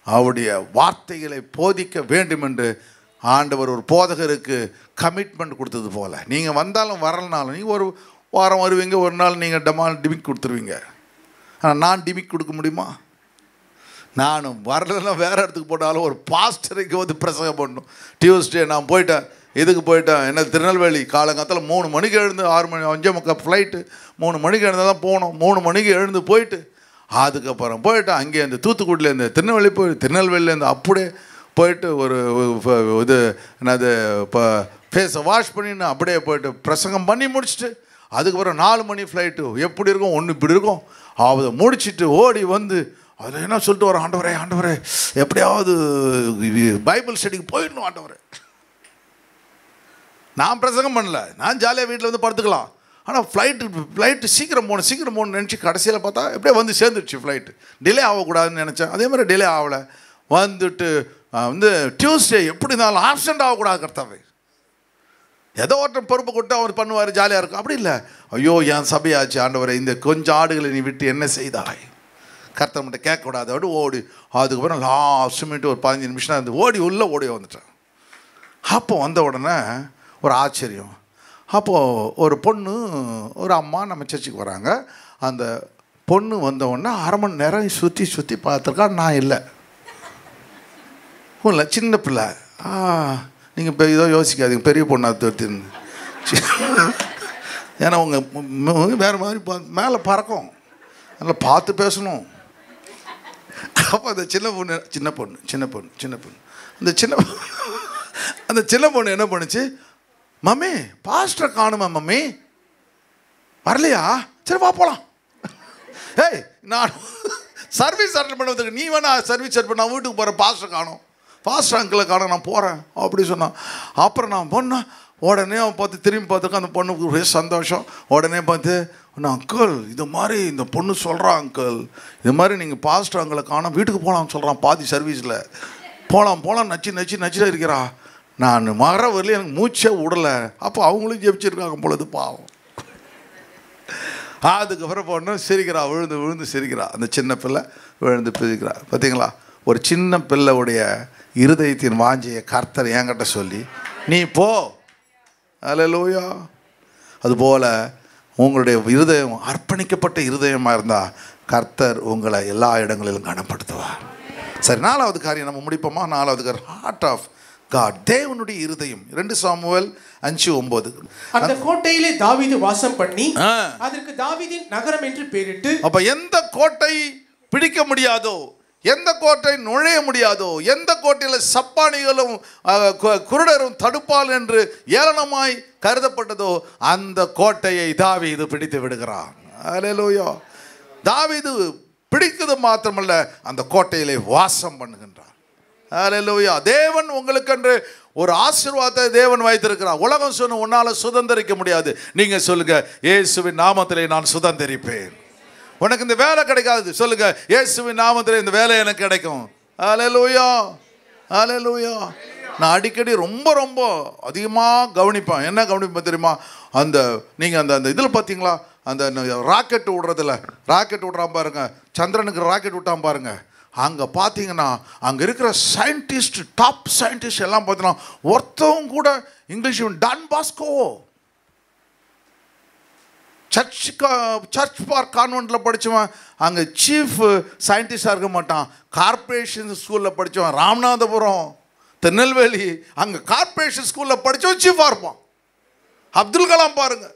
அவருடைய வார்த்தைகளை போதிக்க வேண்டும் என்று ஆண்டவர் ஒரு போதகருக்கு கமிட்மெண்ட் கொடுத்தது போல், நீங்கள் வந்தாலும் வரலனாலும், நீங்கள் ஒரு வாரம் வருவீங்க, ஒரு நாள் நீங்கள் டிமிக் கொடுத்துருவீங்க. ஆனால் நான் டிமிக் கொடுக்க முடியுமா? நானும் வரலன்னா வேறு இடத்துக்கு போட்டாலும் ஒரு பாஸ்டருக்கு பிரசங்கம் பண்ணணும். டியூஸ்டே நான் போயிட்டேன், இதுக்கு போயிட்டேன், என்ன திருநெல்வேலி காலங்காலத்தில் 3 மணிக்கு எழுந்து 6 மணி 5:45 ஃப்ளைட்டு, 3 மணிக்கு எழுந்து தான் போகணும். 3 மணிக்கு எழுந்து போயிட்டு அதுக்கப்புறம் போயிட்டேன் அங்கேருந்து தூத்துக்குடியிலேருந்து திருநெல்வேலி போய் திருநெல்வேலியிலேருந்து அப்படியே போயிட்டு ஒரு இது என்னது இப்போ ஃபேஸை வாஷ் பண்ணின்னு அப்படியே போயிட்டு பிரசங்கம் பண்ணி முடிச்சுட்டு அதுக்கப்புறம் 4 மணி ஃப்ளைட்டு எப்படி இருக்கும், ஒன்று இப்படி இருக்கும். அதை முடிச்சுட்டு ஓடி வந்து அதில் என்ன சொல்லிட்டு வரோம், ஆண்டவரே ஆண்டவரே எப்படியாவது பைபிள் ஸ்டடிக்கு போயிடணும் ஆண்டவரே. நான் பிரசங்கம் பண்ணல, நான் ஜாலியாக வீட்டில் வந்து படுத்துக்கலாம். ஆனால் ஃப்ளைட்டு சீக்கிரம் போகணும்னு நினச்சி கடைசியில் பார்த்தா எப்படியே வந்து சேர்ந்துடுச்சு. ஃப்ளைட்டு டிலே ஆகக்கூடாதுன்னு நினச்சேன், அதே மாதிரி டிலே ஆகலை. வந்துட்டு டியூஸ்டே எப்படி இருந்தாலும் ஆப்சண்ட் ஆகக்கூடாது கர்த்தாவே. ஏதோ ஒருத்தர் பொறுப்பு கொடுத்து அவர் பண்ணுவார், ஜாலியாக இருக்கும். அப்படி இல்லை, ஐயோ என் சபையாச்சு ஆண்டவரை, இந்த கொஞ்சம் ஆடுகளை நீ விட்டு என்ன செய்தாய், கர்த்தர் மட்டும் கேட்கக்கூடாது அப்படி ஓடி, அதுக்கப்புறம் லாஸ்ட் மினிட் ஒரு 15 நிமிஷம் இருந்து ஓடி வந்துட்டேன். அப்போ வந்த உடனே ஒரு ஆச்சரியம். அப்போது ஒரு பொண்ணு ஒரு அம்மா நம்ம சர்ச்சுக்கு வராங்க. அந்த பொண்ணு வந்த உடனே 1/2 மணி நேரம் சுற்றி பார்த்துருக்கா. நான் இல்லை சின்ன பிள்ளை. நீங்கள் இப்போ இதோ யோசிக்காதீங்க, பெரிய பொண்ணாக தோர்த்தின்னு. ஏன்னா உங்கள் வேறு மாதிரி மேலே பறக்கும், நல்லா பார்த்து பேசணும். அப்போ அந்த சின்ன பொண்ணு அந்த சின்ன பொண்ணு என்ன பண்ணுச்சு, மம்மி பாஸ்டரை காணுமா மம்மி, வரலையா, சரி வா போகலாம். ஏய் நான் சர்வீஸ் அட்டன் பண்ணுறதுக்கு நீ வேணா சர்வீஸ் அட்டன் பண்ண, நான் வீட்டுக்கு போகிறேன், பாஸ்டர் காணும், பாஸ்டர் அங்கிளை காணும், நான் போகிறேன் அப்படி சொன்னான். அப்புறம் நான் போனேன். உடனே அவன் பார்த்து திரும்பி பார்த்துருக்கேன். அந்த பொண்ணுக்கு ஒரே சந்தோஷம். உடனே பார்த்து நான் அங்கிள் இது மாதிரி இந்த பொண்ணு சொல்கிறான் அங்கிள், இது மாதிரி நீங்கள் பாஸ்டர் அங்கிளை காணும், வீட்டுக்கு போகலான்னு சொல்கிறான், பாதி சர்வீஸில் போகலாம் நச்சு இருக்கிறா. நான் வரல, எனக்கு மூச்சே விடலை. அப்போ அவங்களும் ஜெபிச்சிருக்காங்க பொழுது பாவம். அதுக்கப்புறம் பொண்ணு சிரிக்கிறா, விழுந்து சிரிக்கிறா. அந்த சின்ன பிள்ளை விழுந்து பிரிக்கிறா. பார்த்தீங்களா, ஒரு சின்ன பிள்ளையுடைய இருதயத்தின் வாஞ்சையை கர்த்தர் என்கிட்ட சொல்லி நீ போ. அல்லேலூயா. அதுபோல் உங்களுடைய இருதயம் அர்ப்பணிக்கப்பட்ட இருதயமாக இருந்தால் கர்த்தர் உங்களை எல்லா இடங்களிலும் கனப்படுத்துவார். சரி, 4வது காரியம் நம்ம முடிப்போமா? 4வது காரியம் ஹார்ட் ஆஃப் காட், தேவனுடைய இருதயம். 2 சாமுவேல் 5:9. அந்த கோட்டையிலே தாவீது வாசம் பண்ணி அதற்கு தாவீதின் நகரம் என்று பெயரிட்டு. அப்ப எந்த கோட்டை பிடிக்க முடியாதோ, எந்த கோட்டை நுழைய முடியாதோ, எந்த கோட்டையில் சப்பானிகளும் குருடரும் தடுப்பால் என்று ஏளனமாய் கருதப்பட்டதோ அந்த கோட்டையை தாவீது பிடித்து விடுகிறான். அல்லேலூயா. தாவீது பிடிக்கிறது மாத்திரமல்ல, அந்த கோட்டையிலே வாசம் பண்ணுகின்றார். அல்லேலூயா. தேவன் உங்களுக்கென்று ஒரு ஆசீர்வாதத்தை தேவன் வைத்திருக்கிறார். உலகம் சொன்ன உன்னால் சுதந்திரிக்க முடியாது. நீங்க சொல்லுங்க, இயேசுவின் நாமத்திலே நான் சுதந்திரிப்பேன். உனக்கு இந்த வேலை கிடைக்காது, சொல்லுங்க இயேசுவின் நாமத்திலே இந்த வேலை எனக்கு கிடைக்கும். அல்லேலூயா, அல்லேலூயா. நான் அடிக்கடி ரொம்ப அதிகமாக கவனிப்பேன். என்ன கவனிப்பேன் தெரியுமா? அந்த நீங்கள் அந்த இதில் பார்த்தீங்களா, அந்த ராக்கெட் விடுறான் பாருங்க, சந்திரனுக்கு ராக்கெட் விட்டான் பாருங்க. அங்கே பார்த்தீங்கன்னா அங்கே இருக்கிற சயின்டிஸ்ட், டாப் சயின்டிஸ்ட் எல்லாம் பார்த்தீங்கன்னா ஒருத்தவங்க கூட English Don Bosco Church Park கான்வென்ட்டில் படித்தவன் அங்கே சீஃப் சயின்டிஸ்டாக இருக்க மாட்டான். கார்பரேஷன் ஸ்கூலில் படித்தவன் ராமநாதபுரம், திருநெல்வேலி, அங்கே கார்பரேஷன் ஸ்கூலில் படித்தவன் சீஃபாக இருப்பான். அப்துல் கலாம் பாருங்க.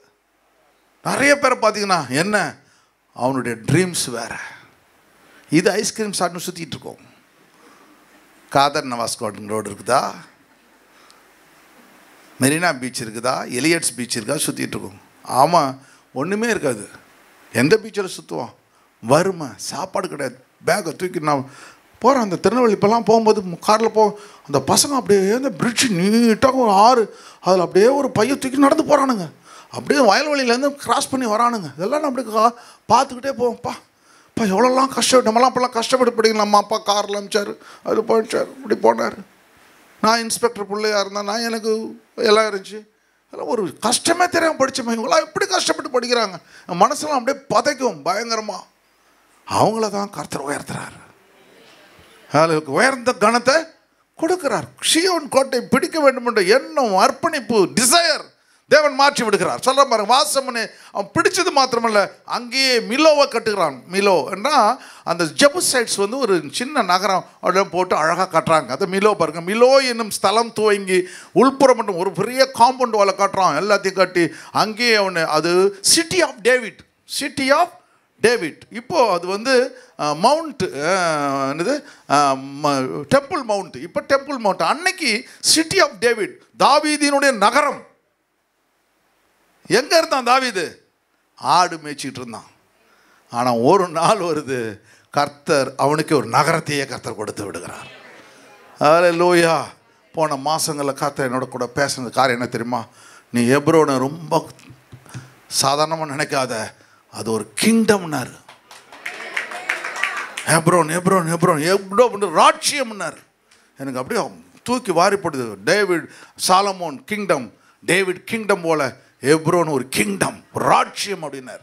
நிறைய பேர் பார்த்தீங்கன்னா என்ன, அவனுடைய ட்ரீம்ஸ் வேறு. இது ஐஸ்கிரீம் சாப்பிட்டு சுற்றிட்டு இருக்கோம். காதர் நவாஸ் கார்டன் ரோடு இருக்குதா, மெரினா பீச் இருக்குதா, எலியட்ஸ் பீச் இருக்கா, சுற்றிட்டு இருக்கோம். ஆமாம், ஒன்றுமே இருக்காது. எந்த பீச்சில் சுற்றுவோம்? வறுமை, சாப்பாடு கிடையாது. பேக்கை தூக்கி நான் போகிறேன். அந்த திருநெல்வேலி இப்போல்லாம் போகும்போது காரில் அந்த பசங்க அப்படியே அந்த பிரிட்ஜ் நீட்டாக ஒரு ஆறு, அதில் அப்படியே ஒரு பையை தூக்கி நடந்து போகிறானுங்க. அப்படியே வயல்வெளியிலேருந்து கிராஸ் பண்ணி வரானுங்க. இதெல்லாம் நான் அப்படியே பார்த்துக்கிட்டே போவோம்ப்பா. எவ்வளோலாம் கஷ்டப்பட்டு, நம்மளாம் அப்போல்லாம் கஷ்டப்பட்டு படிக்கணும். நம்ம அப்பா காரில் அனுப்பிச்சார், அதில் போயிடுச்சார், இப்படி போனார். நான் இன்ஸ்பெக்டர் பிள்ளையாக இருந்தேன், நான் எனக்கு எல்லாம் இருந்துச்சு. அதெல்லாம் ஒரு கஷ்டமே தெரியாமல் படித்தோம். இவங்களாம் எப்படி கஷ்டப்பட்டு படிக்கிறாங்க, மனசெல்லாம் அப்படியே பதைக்கும் பயங்கரமாக. அவங்கள தான் கர்த்தர் உயர்த்துறாரு. அதுக்கு உயர்ந்த கணத்தை கொடுக்கிறார். சீயோன் கோட்டை பிடிக்க வேண்டும் என்ற எண்ணம், அர்ப்பணிப்பு, டிசையர் தேவன் மாற்றி விடுகிறார். சொல்ற பாருங்க, வாசம்னு அவன் பிடிச்சது மாத்திரமல்ல, அங்கேயே மிலோவை கட்டுகிறான். மிலோ என்றால் அந்த ஜெபுசைட்ஸ் ஒரு சின்ன நகரம் அப்படியே போட்டு அழகாக கட்டுறாங்க. அதை மிலோ பாருங்க. மிலோ என்னும் ஸ்தலம் துவங்கி உள்புறம் மட்டும் ஒரு பெரிய காம்பவுண்ட் வாழை கட்டுறான். எல்லாத்தையும் கட்டி அங்கேயே அது city of David, city of David. இப்போது அது மவுண்ட் என்னது, டெம்பிள் மவுண்ட். இப்போ டெம்பிள் மவுண்ட். அன்னைக்கு சிட்டி ஆஃப் டேவிட், தாவீதினுடைய நகரம். எங்கே இருந்தான் தாவீது? ஆடு மேய்ச்சிக்கிட்டு இருந்தான். ஆனால் ஒரு நாள் வருது, கர்த்தர் அவனுக்கு ஒரு நகரத்தையே கர்த்தர் கொடுத்து விடுகிறார். அல்லேலூயா. போன மாதங்களில் கர்த்தர் என்னோட கூட பேசுனது காரியம் என்ன தெரியுமா? நீ எப்ரோனை ரொம்ப சாதாரணமாக நினைக்காத, அது ஒரு கிங்டம்னாரு. எப்ரோன் எப்ரோன் எப்ரோன் எப்ரோ ராட்சியம்னார். எனக்கு அப்படியே தூக்கி வாரிப்படுது. David Solomon kingdom, David kingdom போல எப்ரோன் ஒரு கிங்டம், ராட்சியம் அப்படின்னார்.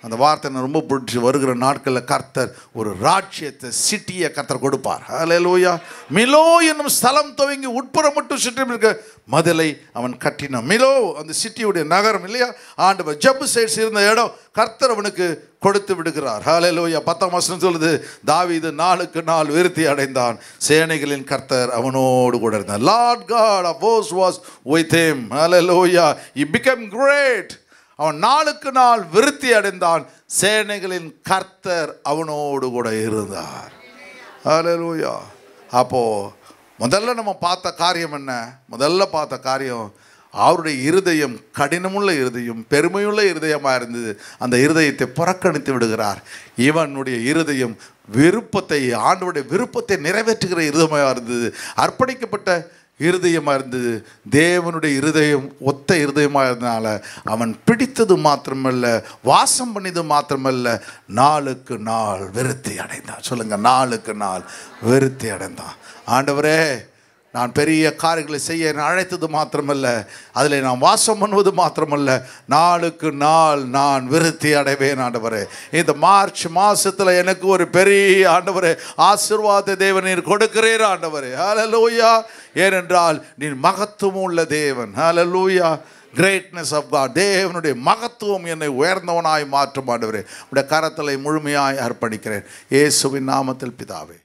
அந்த வார்த்தை எனக்கு ரொம்ப பிடிச்சி. வருகிற நாட்களில் கர்த்தர் ஒரு ராஜ்யத்தை, சிட்டியை கர்த்தர் கொடுப்பார். ஹல்லேலூயா. மிலோ என்னும் ஸ்தலம் துவங்கி உட்புறம் மட்டும் சுற்றி இருக்க மதிலை அவன் கட்டினான். மிலோ அந்த சிட்டியுடைய நகரம் இல்லையா, ஆண்டவர் ஜப்பு சைட்ஸ் இருந்த இடம் கர்த்தர் அவனுக்கு கொடுத்து விடுகிறார். ஹல்லேலூயா. 10ஆம் வசனம் சொல்லுது, தாவீது நாளுக்கு நாள் விருத்தி அடைந்தான், சேனைகளின் கர்த்தர் அவனோடு கூட இருந்தார். Lord God of hosts was with him. Hallelujah. He became great. அவன் நாளுக்கு நாள் விருத்தி அடைந்தான், சேனைகளின் கர்த்தர் அவனோடு கூட இருந்தார். ஹல்லேலூயா. அப்போ முதல்ல நம்ம பார்த்த காரியம் என்ன? முதல்ல பார்த்த காரியம் அவருடைய இருதயம் கடினமுள்ள இருதயம், பெருமையுள்ள இருதயமாக இருந்தது. அந்த இருதயத்தை புறக்கணித்து விடுகிறார். இவனுடைய இருதயம் விருப்பத்தை, ஆண்டவருடைய விருப்பத்தை நிறைவேற்றுகிற இருதயமாக இருந்தது, அர்ப்பணிக்கப்பட்ட இருதயமாக இருந்தது. தேவனுடைய இருதயம் ஒத்த இருதயமாக இருந்தனால அவன் பிடித்தது மாத்திரமல்ல, வாசம் பண்ணியது மாத்திரமல்ல, நாளுக்கு நாள் விருத்தி அடைந்தான். சொல்லுங்கள், நாளுக்கு நாள் விருத்தி அடைந்தான். ஆண்டவரே, நான் பெரிய காரியங்களை செய்ய என்னை அழைத்தது மாத்திரமல்ல, அதில் நான் வாசம் பண்ணுவது மாத்திரமல்ல, நாளுக்கு நாள் நான் விருத்தி அடைவேன். ஆண்டவரே, இந்த மார்ச் மாதத்தில் எனக்கு ஒரு பெரிய ஆண்டவரே ஆசீர்வாத தேவன் நீர் கொடுக்கிறீர். ஆண்டவரே, ஹல்லேலூயா. ஏனென்றால் நீர் மகத்துவம் உள்ள தேவன். ஹல்லேலூயா. கிரேட்னஸ் ஆஃப் காட், தேவனுடைய மகத்துவம் என்னை உயர்ந்தவனாய் மாற்றும். ஆண்டவரே, உடைய கரத்தலை முழுமையாய் அர்ப்பணிக்கிறேன். இயேசுவின் நாமத்தில் பிதாவே.